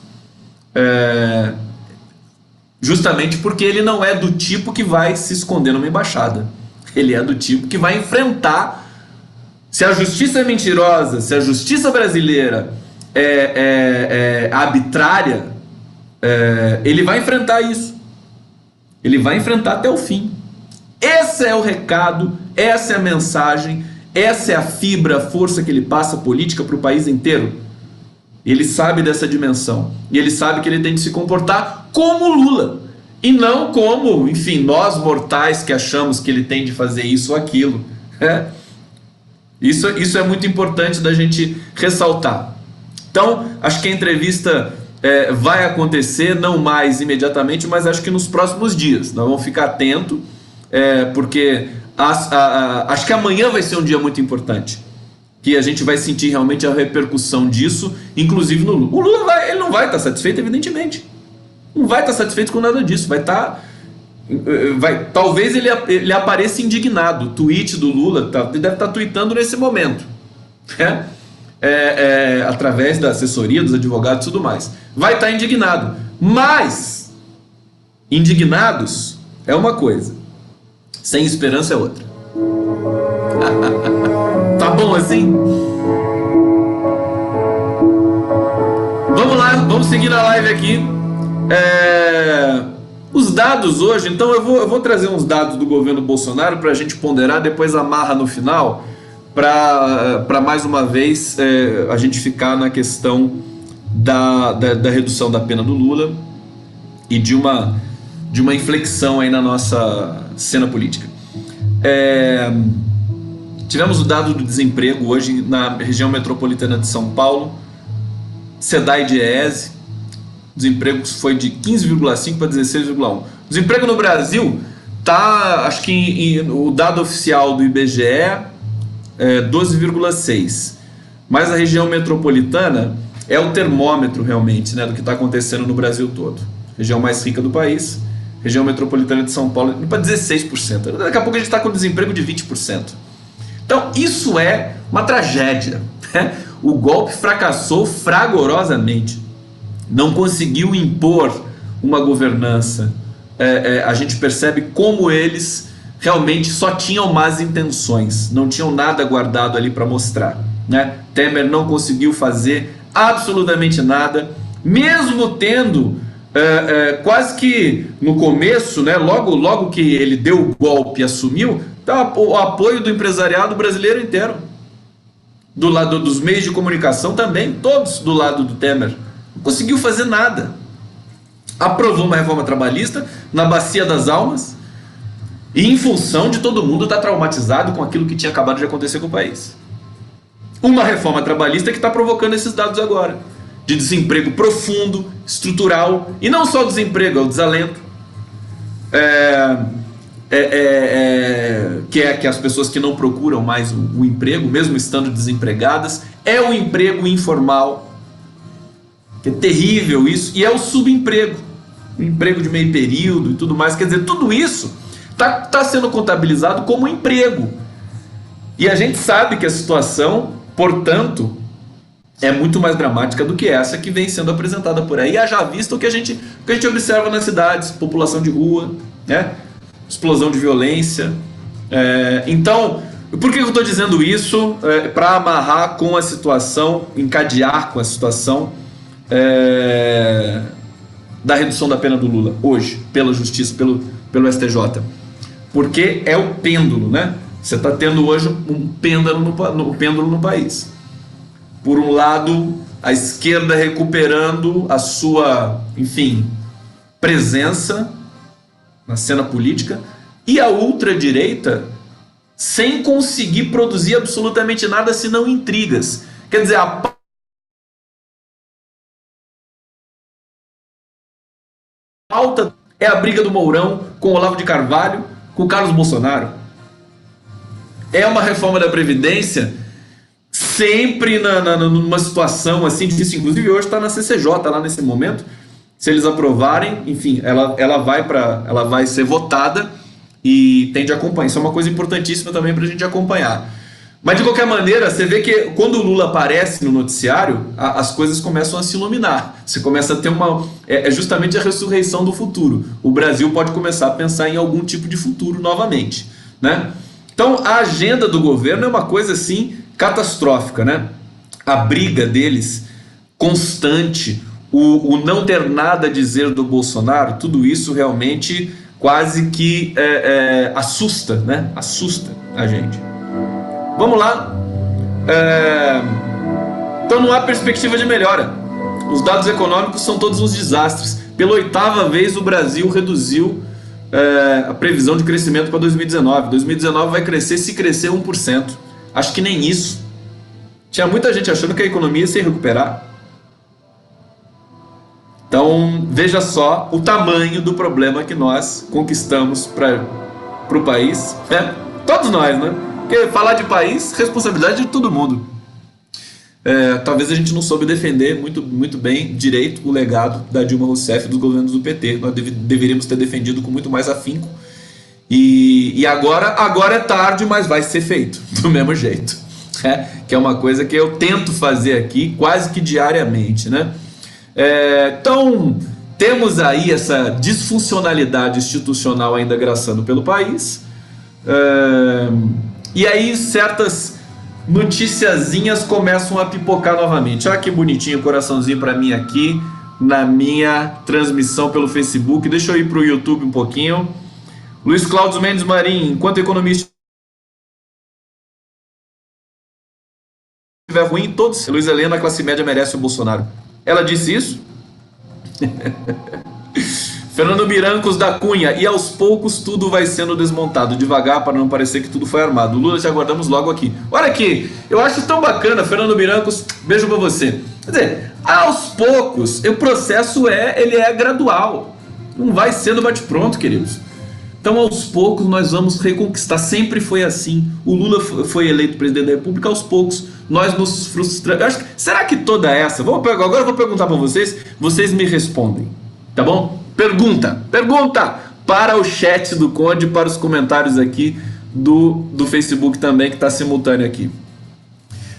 [SPEAKER 1] Justamente porque ele não é do tipo que vai se esconder numa embaixada. Ele é do tipo que vai enfrentar. Se a justiça é mentirosa, se a justiça brasileira é arbitrária, ele vai enfrentar isso. Ele vai enfrentar até o fim. Esse é o recado, essa é a mensagem, essa é a fibra, a força que ele passa política para o país inteiro. Ele sabe dessa dimensão. E ele sabe que ele tem que se comportar como Lula. E não como, enfim, nós mortais que achamos que ele tem de fazer isso ou aquilo. Isso é muito importante da gente ressaltar. Então, acho que a entrevista vai acontecer, não mais imediatamente, mas acho que nos próximos dias. Nós vamos ficar atentos, porque acho que amanhã vai ser um dia muito importante. Que a gente vai sentir realmente a repercussão disso, inclusive no Lula. O Lula ele não vai estar satisfeito, evidentemente. Não vai estar satisfeito com nada disso. Talvez ele apareça indignado. O tweet do Lula ele deve estar tweetando nesse momento, através da assessoria dos advogados e tudo mais. Vai estar indignado. Mas indignados é uma coisa, sem esperança é outra. Tá bom assim? Vamos lá, vamos seguir na live aqui. Os dados hoje, então eu vou trazer uns dados do governo Bolsonaro para a gente ponderar, depois amarra no final, para mais uma vez a gente ficar na questão da redução da pena do Lula e de uma inflexão aí na nossa cena política. Tivemos o dado do desemprego hoje na região metropolitana de São Paulo, SEDAI e DIEESE. O desemprego foi de 15,5 para 16,1. O desemprego no Brasil tá, acho que o dado oficial do IBGE é 12,6. Mas a região metropolitana é o termômetro realmente, né, do que está acontecendo no Brasil todo. Região mais rica do país, região metropolitana de São Paulo, para 16%. Daqui a pouco a gente está com desemprego de 20%. Então isso é uma tragédia. O golpe fracassou fragorosamente. Não conseguiu impor uma governança. A gente percebe como eles realmente só tinham más intenções, não tinham nada guardado ali para mostrar, né? Temer não conseguiu fazer absolutamente nada, mesmo tendo quase que no começo, né, logo que ele deu o golpe e assumiu, tá, o apoio do empresariado brasileiro inteiro, do lado dos meios de comunicação também, todos do lado do Temer. Não conseguiu fazer nada. Aprovou uma reforma trabalhista na bacia das almas e em função de todo mundo estar traumatizado com aquilo que tinha acabado de acontecer com o país. Uma reforma trabalhista que está provocando esses dados agora, de desemprego profundo, estrutural, e não só o desemprego, é o desalento, que as pessoas que não procuram mais o emprego, mesmo estando desempregadas, é o emprego informal, que é terrível isso, e é o subemprego, o emprego de meio período e tudo mais. Quer dizer, tudo isso está sendo contabilizado como emprego, e a gente sabe que a situação, portanto, é muito mais dramática do que essa que vem sendo apresentada por aí. Haja vista o que a gente observa nas cidades, população de rua, né? Explosão de violência. Então, por que eu estou dizendo isso? Para amarrar com a situação, encadear com a situação da redução da pena do Lula hoje, pela justiça, pelo STJ. Porque é o pêndulo, né? Você está tendo hoje um pêndulo no país. Por um lado, a esquerda recuperando a sua, enfim, presença na cena política, e a ultradireita sem conseguir produzir absolutamente nada senão intrigas. Quer dizer, a pauta é a briga do Mourão com o Olavo de Carvalho, com o Carlos Bolsonaro. É uma reforma da Previdência sempre numa situação assim difícil. Inclusive hoje está na CCJ lá nesse momento. Se eles aprovarem, enfim, ela vai ser votada e tem de acompanhar. Isso é uma coisa importantíssima também para a gente acompanhar. Mas de qualquer maneira, você vê que quando o Lula aparece no noticiário, as coisas começam a se iluminar. Você começa a ter uma... É justamente a ressurreição do futuro. O Brasil pode começar a pensar em algum tipo de futuro novamente, né? Então a agenda do governo é uma coisa assim catastrófica, né? A briga deles constante, o não ter nada a dizer do Bolsonaro, tudo isso realmente quase que assusta, né? Assusta a gente. Vamos lá. Então não há perspectiva de melhora. Os dados econômicos são todos uns desastres. Pela 8ª vez o Brasil reduziu a previsão de crescimento para 2019. 2019 vai crescer, se crescer, 1%. Acho que nem isso. Tinha muita gente achando que a economia ia se recuperar. Então veja só o tamanho do problema que nós conquistamos para o país, né? Todos nós, né? Porque falar de país, responsabilidade de todo mundo. Talvez a gente não soube defender muito bem direito o legado da Dilma Rousseff e dos governos do PT. Nós deveríamos ter defendido com muito mais afinco. E agora é tarde, mas vai ser feito do mesmo jeito. Que é uma coisa que eu tento fazer aqui quase que diariamente, né? Então temos aí essa disfuncionalidade institucional ainda graçando pelo país. E aí certas noticiazinhas começam a pipocar novamente. Olha que bonitinho, coraçãozinho para mim aqui na minha transmissão pelo Facebook. Deixa eu ir para o YouTube um pouquinho. Luiz Cláudio Mendes Marim, enquanto economista estiver ruim, todos. Luiz Helena, a classe média merece o Bolsonaro. Ela disse isso? Fernando Mirancos da Cunha, e aos poucos tudo vai sendo desmontado, devagar para não parecer que tudo foi armado. Lula, te aguardamos logo aqui. Olha aqui, eu acho tão bacana, Fernando Mirancos, beijo pra você. Quer dizer, aos poucos, o processo ele é gradual, não vai ser no bate-pronto, queridos. Então aos poucos nós vamos reconquistar, sempre foi assim. O Lula foi eleito presidente da República, aos poucos nós nos frustramos. Será que toda essa... Agora eu vou perguntar para vocês me respondem, tá bom? Pergunta para o chat do Conde, para os comentários aqui do Facebook também, que está simultâneo aqui.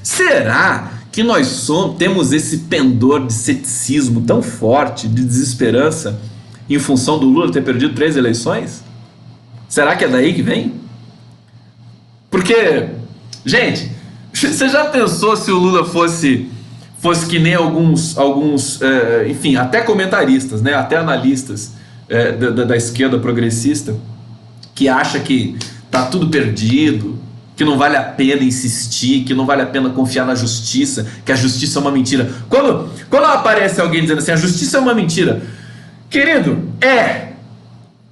[SPEAKER 1] Será que nós temos esse pendor de ceticismo tão forte, de desesperança, em função do Lula ter perdido 3 eleições? Será que é daí que vem? Porque, gente, você já pensou se o Lula fosse que nem alguns enfim, até comentaristas, né, até analistas da esquerda progressista, que acha que tá tudo perdido, que não vale a pena insistir, que não vale a pena confiar na justiça, que a justiça é uma mentira. Quando aparece alguém dizendo assim, a justiça é uma mentira, querido,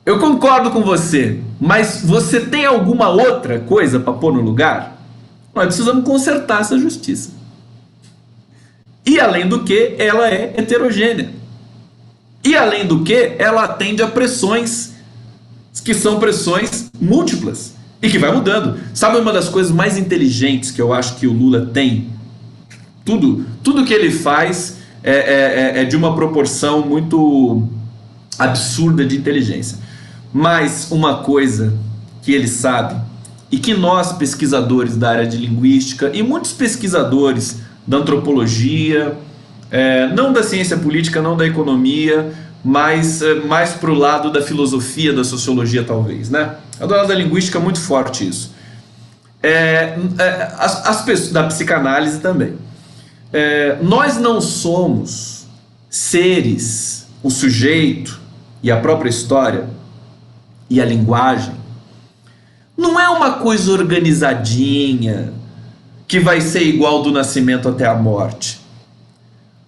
[SPEAKER 1] eu concordo com você, mas você tem alguma outra coisa para pôr no lugar? Nós precisamos consertar essa justiça. E além do que, ela é heterogênea. E além do que, ela atende a pressões que são pressões múltiplas e que vai mudando. Sabe uma das coisas mais inteligentes que eu acho que o Lula tem? Tudo que ele faz é de uma proporção muito absurda de inteligência. Mas uma coisa que ele sabe, e que nós pesquisadores da área de linguística e muitos pesquisadores da antropologia, não da ciência política, não da economia, mas mais para o lado da filosofia, da sociologia talvez, né? Do lado da linguística é muito forte isso. As pessoas, da psicanálise também. Nós não somos seres, o sujeito e a própria história e a linguagem, não é uma coisa organizadinha que vai ser igual do nascimento até a morte.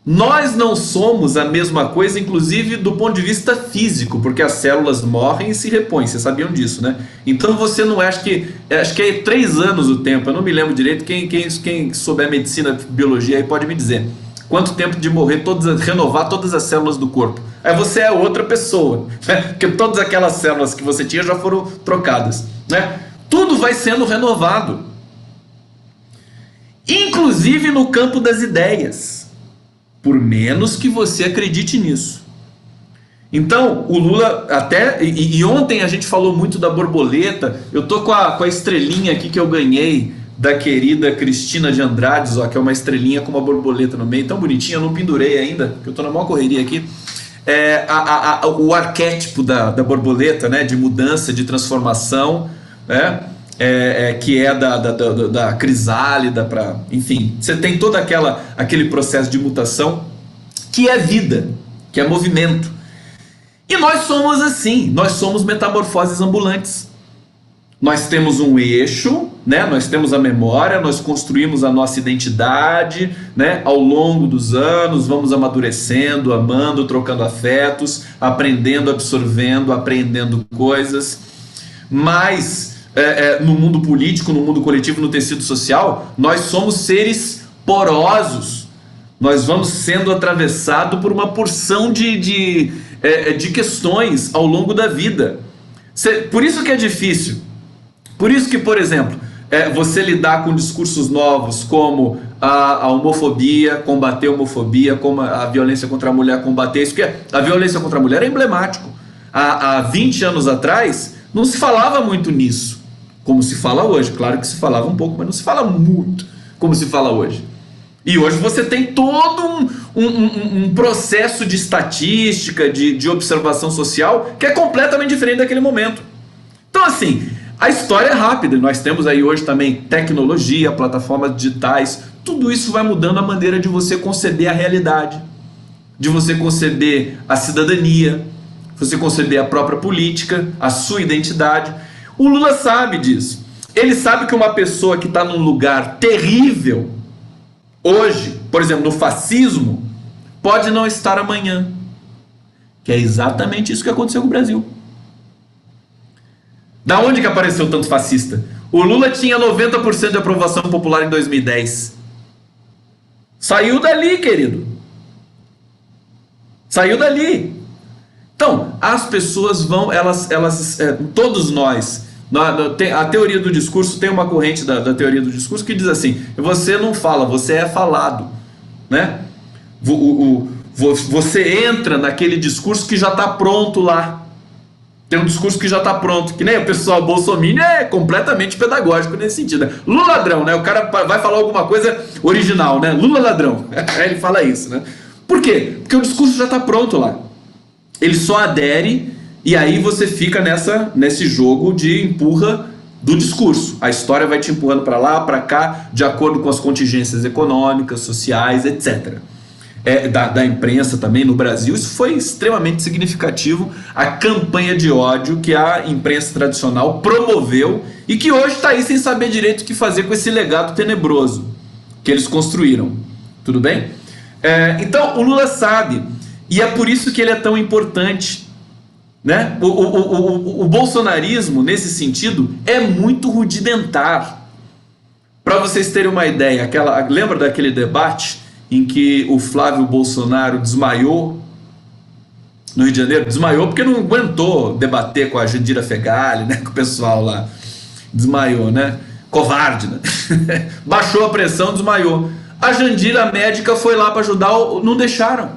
[SPEAKER 1] Nós não somos a mesma coisa, inclusive do ponto de vista físico, porque as células morrem e se repõem, vocês sabiam disso, né? Então você não acha que é 3 anos o tempo, eu não me lembro direito, quem souber medicina, biologia aí pode me dizer. Quanto tempo de morrer, renovar todas as células do corpo. Aí você é outra pessoa, né? Porque todas aquelas células que você tinha já foram trocadas, né? Tudo vai sendo renovado. Inclusive no campo das ideias. Por menos que você acredite nisso. Então, o Lula até... E ontem a gente falou muito da borboleta. Eu tô com a estrelinha aqui que eu ganhei da querida Cristina de Andrade, ó, que é uma estrelinha com uma borboleta no meio, tão bonitinha, eu não pendurei ainda, porque eu tô na maior correria aqui. O arquétipo da borboleta, né, de mudança, de transformação, né, que é da crisálida, enfim, você tem todo aquele processo de mutação que é vida, que é movimento. E nós somos assim, nós somos metamorfoses ambulantes. Nós temos um eixo, né? Nós temos a memória, nós construímos a nossa identidade, né? Ao longo dos anos, vamos amadurecendo, amando, trocando afetos, aprendendo, absorvendo, aprendendo coisas. Mas no mundo político, no mundo coletivo, no tecido social, nós somos seres porosos. Nós vamos sendo atravessados por uma porção de questões ao longo da vida. Por isso que é difícil. Por isso que, por exemplo, você lidar com discursos novos como a homofobia, combater a homofobia, como a violência contra a mulher, combater isso, porque a violência contra a mulher é emblemático. Há 20 anos atrás, não se falava muito nisso, como se fala hoje. Claro que se falava um pouco, mas não se fala muito como se fala hoje. E hoje você tem todo um processo de estatística, de observação social, que é completamente diferente daquele momento. Então, assim, a história é rápida. Nós temos aí hoje também tecnologia, plataformas digitais. Tudo isso vai mudando a maneira de você conceber a realidade, de você conceber a cidadania, você conceber a própria política, a sua identidade. O Lula sabe disso. Ele sabe que uma pessoa que está num lugar terrível hoje, por exemplo, no fascismo, pode não estar amanhã. Que é exatamente isso que aconteceu com o Brasil. Da onde que apareceu tanto fascista? O Lula tinha 90% de aprovação popular em 2010. Saiu dali, querido. Saiu dali. Então, as pessoas vão, todos nós, a teoria do discurso, tem uma corrente da teoria do discurso que diz assim: você não fala, você é falado, né? Você entra naquele discurso que já está pronto lá. Tem um discurso que já está pronto, que nem o pessoal bolsominion é completamente pedagógico nesse sentido. Lula ladrão, né? O cara vai falar alguma coisa original, né? Lula ladrão. Ele fala isso, né? Por quê? Porque o discurso já está pronto lá. Ele só adere e aí você fica nesse jogo de empurra do discurso. A história vai te empurrando para lá, para cá, de acordo com as contingências econômicas, sociais, etc. Da imprensa também no Brasil. Isso foi extremamente significativo, a campanha de ódio que a imprensa tradicional promoveu e que hoje está aí sem saber direito o que fazer com esse legado tenebroso que eles construíram. Tudo bem? Então o Lula sabe, e é por isso que ele é tão importante, né? O bolsonarismo, nesse sentido, é muito rudimentar. Para vocês terem uma ideia, lembra daquele debate em que o Flávio Bolsonaro desmaiou no Rio de Janeiro? Desmaiou porque não aguentou debater com a Jandira Fegali, né, com o pessoal lá. Desmaiou, né? Covarde, né? Baixou a pressão, desmaiou. A Jandira, a médica, foi lá para ajudar, não deixaram.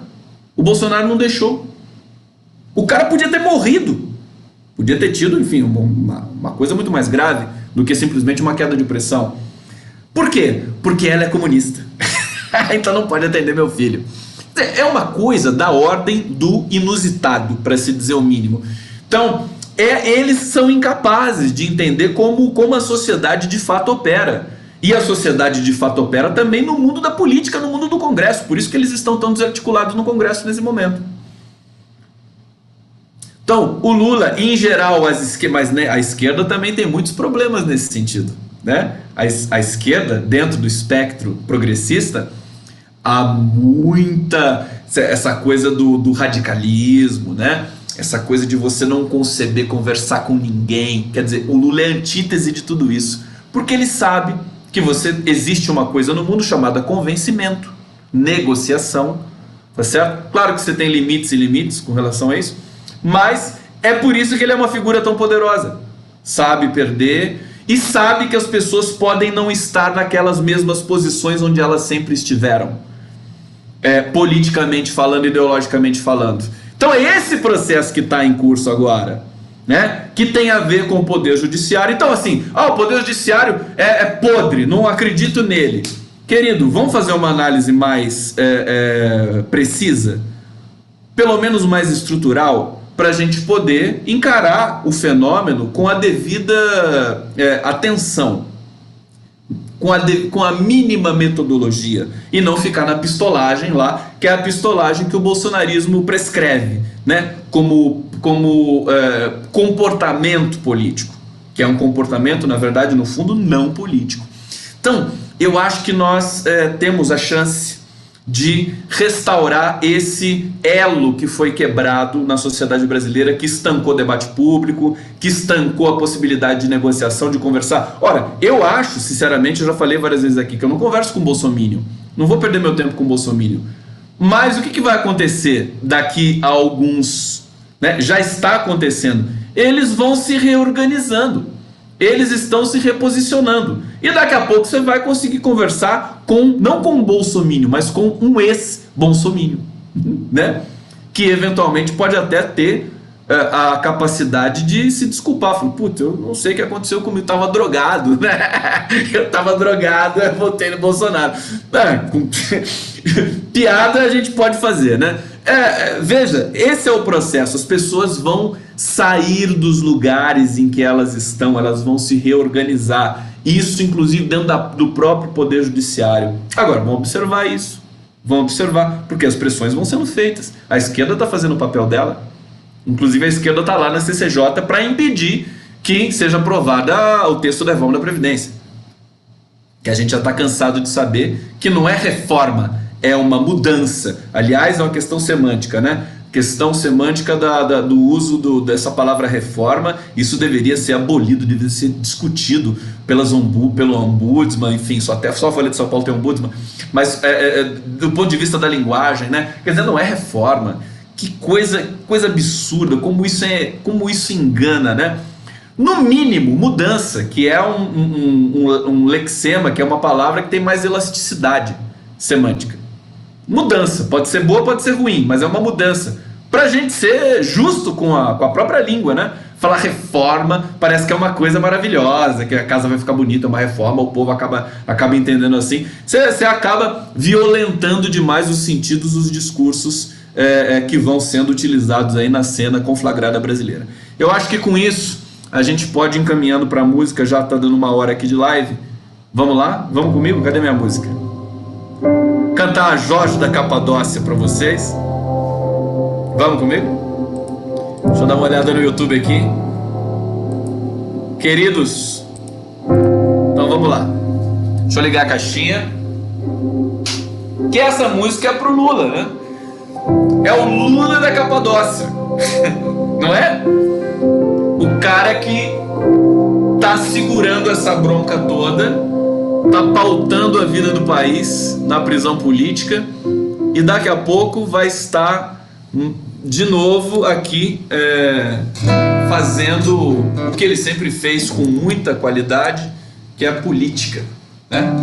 [SPEAKER 1] O Bolsonaro não deixou. O cara podia ter morrido. Podia ter tido, enfim, uma coisa muito mais grave do que simplesmente uma queda de pressão. Por quê? Porque ela é comunista. Então não pode atender meu filho. É uma coisa da ordem do inusitado, para se dizer o mínimo. Então, eles são incapazes de entender como a sociedade de fato opera. E a sociedade de fato opera também no mundo da política, no mundo do Congresso. Por isso que eles estão tão desarticulados no Congresso nesse momento. Então, o Lula, em geral, mas né, a esquerda também tem muitos problemas nesse sentido, né? A esquerda, dentro do espectro progressista, há muita essa coisa do radicalismo, né? Essa coisa de você não conceber conversar com ninguém. Quer dizer, o Lula é a antítese de tudo isso, porque ele sabe que existe uma coisa no mundo chamada convencimento, negociação, tá certo? Claro que você tem limites e limites com relação a isso, mas é por isso que ele é uma figura tão poderosa. Sabe perder e sabe que as pessoas podem não estar naquelas mesmas posições onde elas sempre estiveram, politicamente falando, ideologicamente falando. Então é esse processo que está em curso agora, né, que tem a ver com o poder judiciário. Então assim, o poder judiciário é podre, não acredito nele. Querido, vamos fazer uma análise mais precisa, pelo menos mais estrutural, para a gente poder encarar o fenômeno com a devida atenção, com a mínima metodologia, e não ficar na pistolagem lá, que é a pistolagem que o bolsonarismo prescreve, né, como comportamento político, que é um comportamento, na verdade, no fundo, não político. Então, eu acho que nós temos a chance de restaurar esse elo que foi quebrado na sociedade brasileira, que estancou o debate público, que estancou a possibilidade de negociação, de conversar. Ora, eu acho, sinceramente, eu já falei várias vezes aqui, que eu não converso com o bolsominion, não vou perder meu tempo com o bolsominion. Mas o que vai acontecer daqui a alguns, né, já está acontecendo, eles vão se reorganizando, eles estão se reposicionando, e daqui a pouco você vai conseguir conversar não com um bolsominion, mas com um ex-bolsominion, né? Que eventualmente pode até ter a capacidade de se desculpar. Falei, putz, eu não sei o que aconteceu comigo, eu tava drogado, né? Eu tava drogado, eu votei no Bolsonaro. Piada a gente pode fazer, né? Veja, esse é o processo. As pessoas vão sair dos lugares em que elas estão, elas vão se reorganizar. Isso, inclusive, dentro do próprio Poder Judiciário. Agora, vamos observar isso. Vamos observar, porque as pressões vão sendo feitas. A esquerda está fazendo o papel dela. Inclusive, a esquerda está lá na CCJ para impedir que seja aprovada o texto da reforma da Previdência. Que a gente já está cansado de saber que não é reforma, é uma mudança. Aliás, é uma questão semântica, né? Questão semântica do uso dessa palavra reforma. Isso deveria ser abolido, deveria ser discutido pelo ombudsman, enfim, só a Folha de São Paulo tem ombudsman, mas do ponto de vista da linguagem, né? Quer dizer, não é reforma. Que coisa absurda, como isso engana, né? No mínimo, mudança, que é um lexema, que é uma palavra que tem mais elasticidade semântica. Mudança, pode ser boa, pode ser ruim, mas é uma mudança. Pra gente ser justo com a própria língua, né? Falar reforma parece que é uma coisa maravilhosa, que a casa vai ficar bonita, uma reforma, o povo acaba entendendo assim. Você acaba violentando demais os sentidos, os discursos que vão sendo utilizados aí na cena conflagrada brasileira. Eu acho que com isso a gente pode ir encaminhando para a música, já está dando 1 hora aqui de live. Vamos lá? Vamos comigo? Cadê minha música? Cantar a Jorge da Capadócia para vocês. Vamos comigo? Deixa eu dar uma olhada no YouTube aqui. Queridos, então vamos lá. Deixa eu ligar a caixinha. Que essa música é pro Lula, né? É o Lula da Capadócia. Não é? O cara que tá segurando essa bronca toda, tá pautando a vida do país na prisão política, e daqui a pouco vai estar de novo aqui fazendo o que ele sempre fez com muita qualidade, que é a política, né?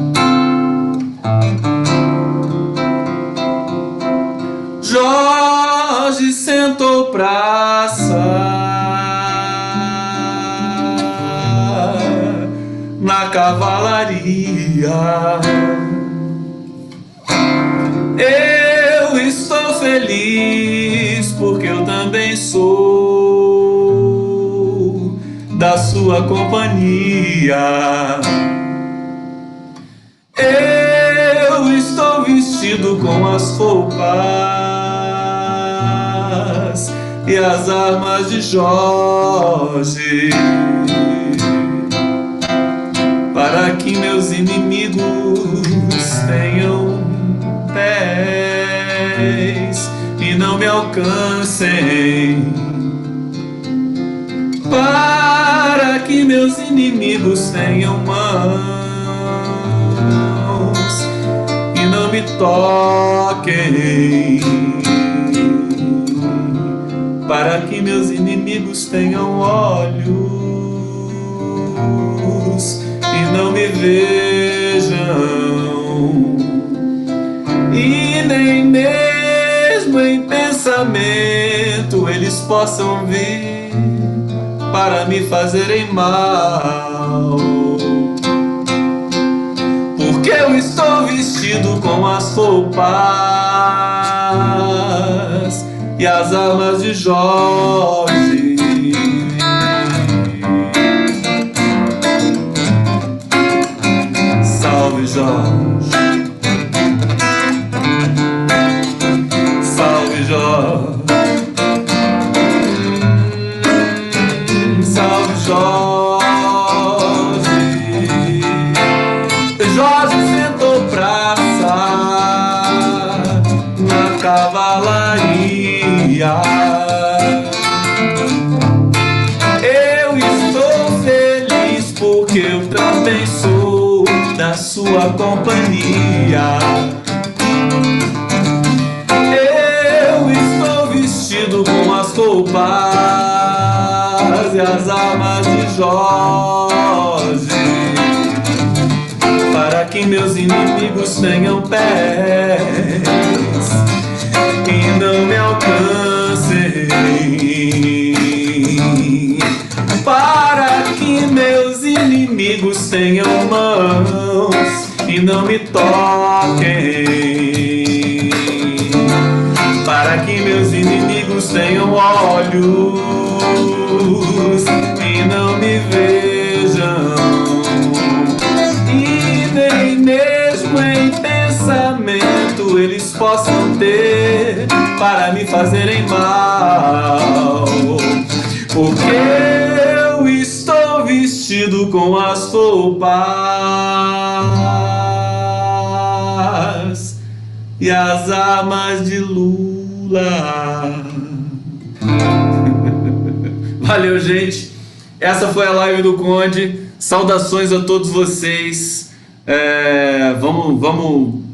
[SPEAKER 1] Jorge sentou praça na cavalaria. Eu estou feliz porque eu também sou da sua companhia. Eu estou vestido com as roupas e as armas de Jorge, para que meus inimigos tenham pés e não me alcancem, para que meus inimigos tenham mãos e não me toquem, para que meus inimigos tenham olhos e não me vejam, e nem mesmo em pensamento eles possam vir para me fazerem mal. Porque eu estou vestido com as roupas e as armas de Jorge. Salve Jorge, salve Jorge, salve Jorge. Jorge sentou praça na cavalaria. Eu estou feliz porque eu também sou da sua companhia. Eu estou vestido com as roupas e as armas de Jorge, para que meus inimigos tenham pés e não me alcancem, para que meus inimigos tenham mãos e não me toquem, para que meus inimigos tenham olhos e não me vejam, e nem mesmo em pensamento eles possam ter para me fazerem mal. Porque eu estou vestido com as roupas e as armas de Lula. Valeu, gente. Essa foi a live do Conde. Saudações a todos vocês. Vamos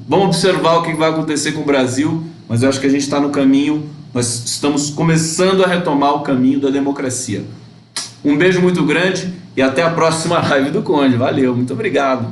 [SPEAKER 1] observar o que vai acontecer com o Brasil, mas eu acho que a gente está no caminho. Nós estamos começando a retomar o caminho da democracia. Um beijo muito grande e até a próxima live do Conde. Valeu, muito obrigado.